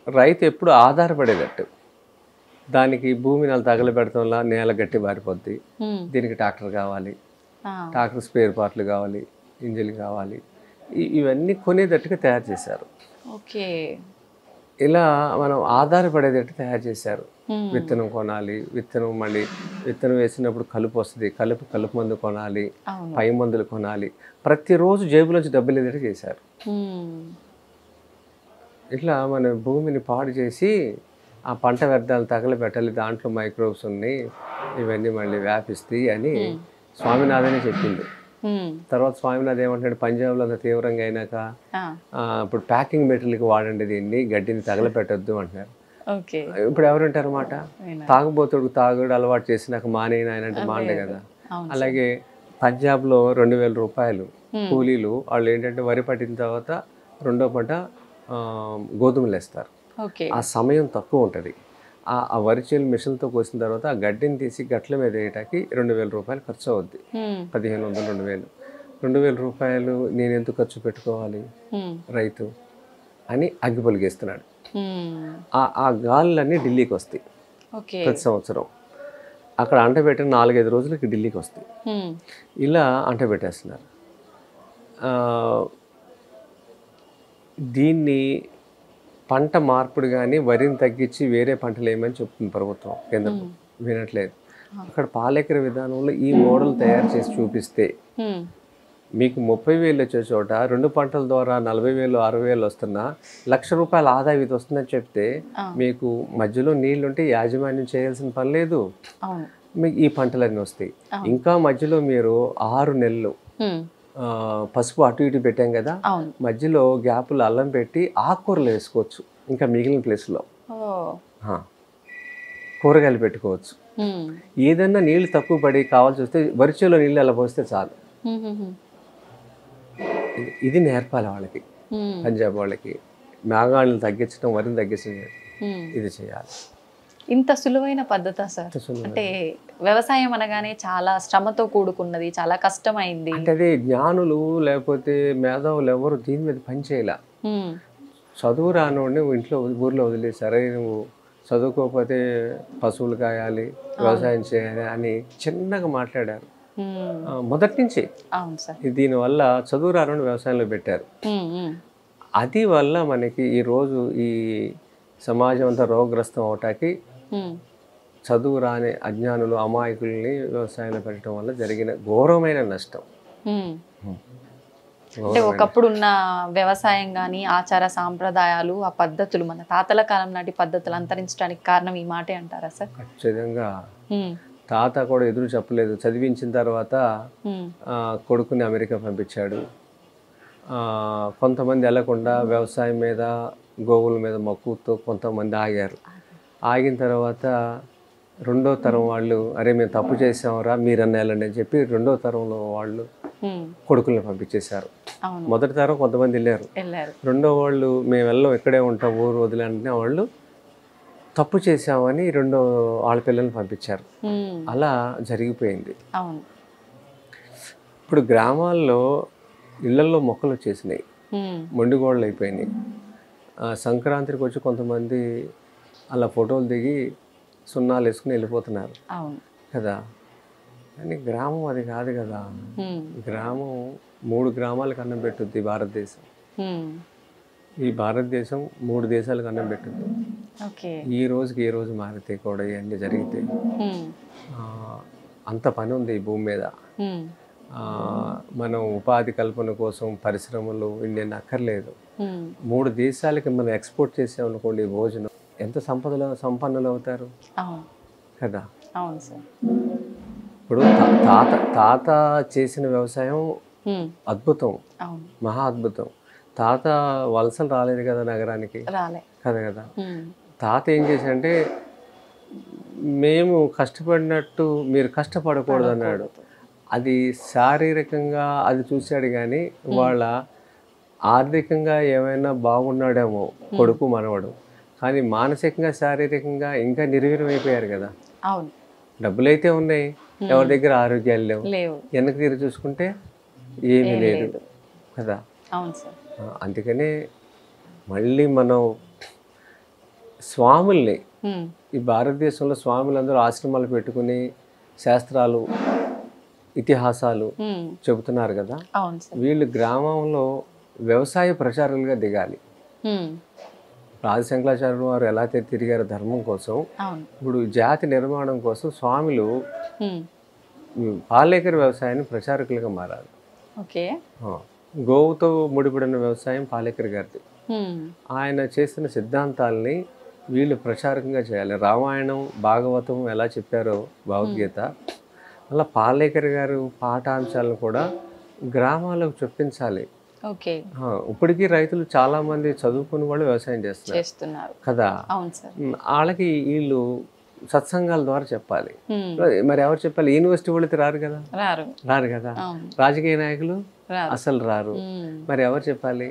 రైతు ఎప్పుడు ఆధారపడేటట్టు, దానికి భూమిని అలా తగలబెడతాం వల్ల నేల గట్టి బారిపోద్ది, దీనికి ట్రాక్టర్ కావాలి, ట్రాక్టర్ స్పేర్ పార్ట్లు కావాలి, ఇంజిన్ కావాలి, ఇవన్నీ కొనేటట్టుగా తయారు చేశారు. ఇలా మనం ఆధారపడేటట్టు తయారు చేశారు. విత్తనం కొనాలి, మళ్ళీ విత్తనం వేసినప్పుడు కలుపు వస్తుంది, కలుపు మందు కొనాలి, పై మందులు కొనాలి, ప్రతిరోజు జేబులోంచి డబ్బులు ఏదైతే చేశారు. ఇట్లా మన భూమిని పాడు చేసి ఆ పంట వ్యర్థాలు తగలబెట్టాలి, దాంట్లో మైక్రోబ్స్ ఉన్నాయి, ఇవన్నీ మళ్ళీ వ్యాపిస్తాయి అని స్వామినాథనే చెప్పింది. తర్వాత స్వామినాథ్ ఏమంటాడు, పంజాబ్లో అంత తీవ్రంగా అయినాక ఇప్పుడు ప్యాకింగ్ మెటీరియల్కి వాడండి, దీన్ని గడ్డిని తగలపెట్టద్దు అంటున్నారు. ఇప్పుడు ఎవరంటారు మాట? తాగుబోతుడు తాగుడు అలవాటు చేసి నాకు మానేయన ఆయన అంటే మాండే కదా. అలాగే పంజాబ్లో 2000 రూపాయలు కూలీలు, వాళ్ళు ఏంటంటే వరి పట్టిన తర్వాత రెండో పంట గోధుమలు వేస్తారు. ఆ సమయం తక్కువ ఉంటుంది. ఆ వరిచేలు మిషన్తో కోసిన తర్వాత ఆ గడ్డిని తీసి గట్ల మీద వేయటానికి 2000 రూపాయలు ఖర్చు అవుద్ది. 1500, 2000 రూపాయలు నేను ఎందుకు ఖర్చు పెట్టుకోవాలి రైతు అని అగ్గి పొలిగేస్తున్నాడు. ఆ గాలులన్నీ ఢిల్లీకి వస్తాయి ప్రతి సంవత్సరం. అక్కడ అంటబెట్టిన 4-5 రోజులకి ఢిల్లీకి వస్తాయి. ఇలా అంటబెట్టేస్తున్నారు. దీన్ని పంట మార్పుడు కానీ వరిని తగ్గించి వేరే పంటలు ఏమని చెప్తుంది ప్రభుత్వం, కేంద్రం వినట్లేదు. అక్కడ పాలేకర విధానంలో ఈ మోడల్ తయారు చేసి చూపిస్తే మీకు 30,000 వచ్చే చోట 2 పంటల ద్వారా 40,000, 60,000 వస్తున్నా, ₹1,00,000 ఆదాయం ఇది వస్తుందని చెప్తే మీకు మధ్యలో నీళ్లుంటే యాజమాన్యం చేయాల్సిన పని లేదు, మీకు ఈ పంటలన్నీ వస్తాయి. ఇంకా మధ్యలో మీరు 6 నెలలు పసుపు అటు ఇటు పెట్టాం కదా, మధ్యలో గ్యాపులు అల్లం పెట్టి ఆకుకూరలు వేసుకోవచ్చు. ఇంకా మిగిలిన ప్లేస్లో కూరగాయలు పెట్టుకోవచ్చు. ఏదన్నా నీళ్లు తక్కువ పడి కావాల్సి వస్తే వరిచేలో నీళ్ళు అలా పోస్తే చాలు. ఇది నేర్పాలి వాళ్ళకి, పంజాబ్ వాళ్ళకి. మేఘాలను తగ్గించడం, వరిని తగ్గించడం, ఇది చేయాలి. ఇంత సులువైన పద్ధతా సార్? అంటే వ్యవసాయం అనగానే చాలా శ్రమతో కూడుకున్నది, చాలా కష్టమైంది. అంటే అదే జ్ఞానులు లేకపోతే మేధావులు ఎవరు దీని మీద పని చేయలే. చదువు రానోడిని ఇంట్లో ఊర్లో వదిలేసారు, నువ్వు చదువుకోకపోతే పశువులు కాయాలి, వ్యవసాయం చేయాలి అని చిన్నగా మాట్లాడారు మొదటి నుంచి. దీనివల్ల చదువు రానోడిని వ్యవసాయంలో పెట్టారు. అది వల్ల మనకి ఈరోజు ఈ సమాజం అంతా రోగగ్రస్తం అవటానికి చదువు రాని అజ్ఞానులు, అమాయకుల్ని వ్యవసాయంలో పెట్టడం వల్ల జరిగిన ఘోరమైన నష్టం. అంటే ఒకప్పుడు ఉన్న వ్యవసాయం కానీ ఆచార సాంప్రదాయాలు, ఆ పద్ధతులు, మన తాతల కాలం నాటి పద్ధతులు అంతరించడానికి కారణం ఈ మాటే అంటారా సార్? ఖచ్చితంగా. తాత కూడా ఎదురు చెప్పలేదు. చదివించిన తర్వాత కొడుకుని అమెరికా పంపించాడు. కొంతమంది వెళ్లకుండా వ్యవసాయం మీద, గోవుల మీద మక్కువతో కొంతమంది ఆగారు. ఆగిన తర్వాత రెండో తరం వాళ్ళు అరే మేము తప్పు చేసామరా మీరన్నా వెళ్ళండి అని చెప్పి రెండో తరంలో వాళ్ళు కొడుకుల్ని పంపించేశారు. మొదటి తరం కొంతమంది వెళ్ళారు, రెండో వాళ్ళు మేము వెళ్ళం ఇక్కడే ఉంటాం ఊరు వదిలేంటే వాళ్ళు తప్పు చేసామని రెండో ఆడపిల్లల్ని పంపించారు. అలా జరిగిపోయింది. ఇప్పుడు గ్రామాల్లో ఇళ్లలో మొక్కలు వచ్చేసినాయి, మొండిగోడలు అయిపోయినాయి. సంక్రాంతికి వచ్చి కొంతమంది అలా ఫోటోలు దిగి సున్నాలు వేసుకుని వెళ్ళిపోతున్నారు కదా. కానీ గ్రామం అది కాదు కదా. గ్రామం 3 గ్రామాలకు అన్నం పెట్టుద్ది భారతదేశం. ఈ భారతదేశం 3 దేశాలకు అన్నం పెట్టుద్ది. ఈ రోజుకి ఏ రోజు మారితే కూడా ఇవన్నీ జరిగితే అంత పని ఉంది ఈ భూమి మీద. మనం ఉపాధి కల్పన కోసం పరిశ్రమలు ఇన్ని అక్కర్లేదు. 3 దేశాలకి మనం ఎక్స్పోర్ట్ చేసామనుకోండి భోజనం, ఎంత సంపన్నులు అవుతారు కదా. ఇప్పుడు తాత చేసిన వ్యవసాయం అద్భుతం, మహా అద్భుతం. తాత వలసలు రాలేదు కదా నగరానికి, కదా. తాత ఏం చేశాడంటే మేము కష్టపడినట్టు మీరు కష్టపడకూడదు అన్నాడు. అది శారీరకంగా అది చూశాడు, కానీ వాళ్ళ ఆర్థికంగా ఏమైనా బాగున్నాడేమో కొడుకు మనవడు, కానీ మానసికంగా శారీరకంగా ఇంకా నిర్వీర్యం అయిపోయారు కదా. డబ్బులైతే ఉన్నాయి, ఎవరి దగ్గర ఆరోగ్యాలు లేవు. వెనక్కి తిరిగి చూసుకుంటే ఏమీ లేదు కదా. అందుకనే మళ్ళీ మనం స్వాముల్ని, ఈ భారతదేశంలో స్వాములందరూ ఆశ్రమాలు పెట్టుకుని శాస్త్రాలు ఇతిహాసాలు చెబుతున్నారు కదా. వీళ్ళు గ్రామంలో వ్యవసాయ ప్రచారాలుగా దిగాలి. రాజశంకరాచార్యులు వారు ఎలా తిరిగారు ధర్మం కోసం, ఇప్పుడు జాతి నిర్మాణం కోసం స్వాములు పాలేకర వ్యవసాయాన్ని ప్రచారకులుగా మారాలి. గోవుతో ముడిపడిన వ్యవసాయం పాలేకర్ గారిది. ఆయన చేసిన సిద్ధాంతాలని వీళ్ళు ప్రచారకంగా చేయాలి. రామాయణం భాగవతం ఎలా చెప్పారో భగవద్గీత, అలా పాలేకర్ గారు పాఠాంశాలను కూడా గ్రామాలకు చొప్పించాలి. ఇప్పటికీ రైతులు చాలా మంది చదువుకుని వాళ్ళు వ్యవసాయం చేస్తున్నారు కదా. వాళ్ళకి వీళ్ళు సత్సంగాల ద్వారా చెప్పాలి. మరి ఎవరు చెప్పాలి? యూనివర్సిటీ వాళ్ళకి రారు కదా, రాజకీయ నాయకులు అసలు రారు. మరి ఎవరు చెప్పాలి?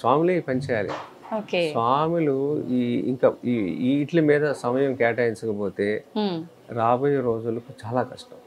స్వాములే పనిచేయాలి. స్వాములు ఇంకా వీటి మీద సమయం కేటాయించకపోతే రాబోయే రోజులకు చాలా కష్టం.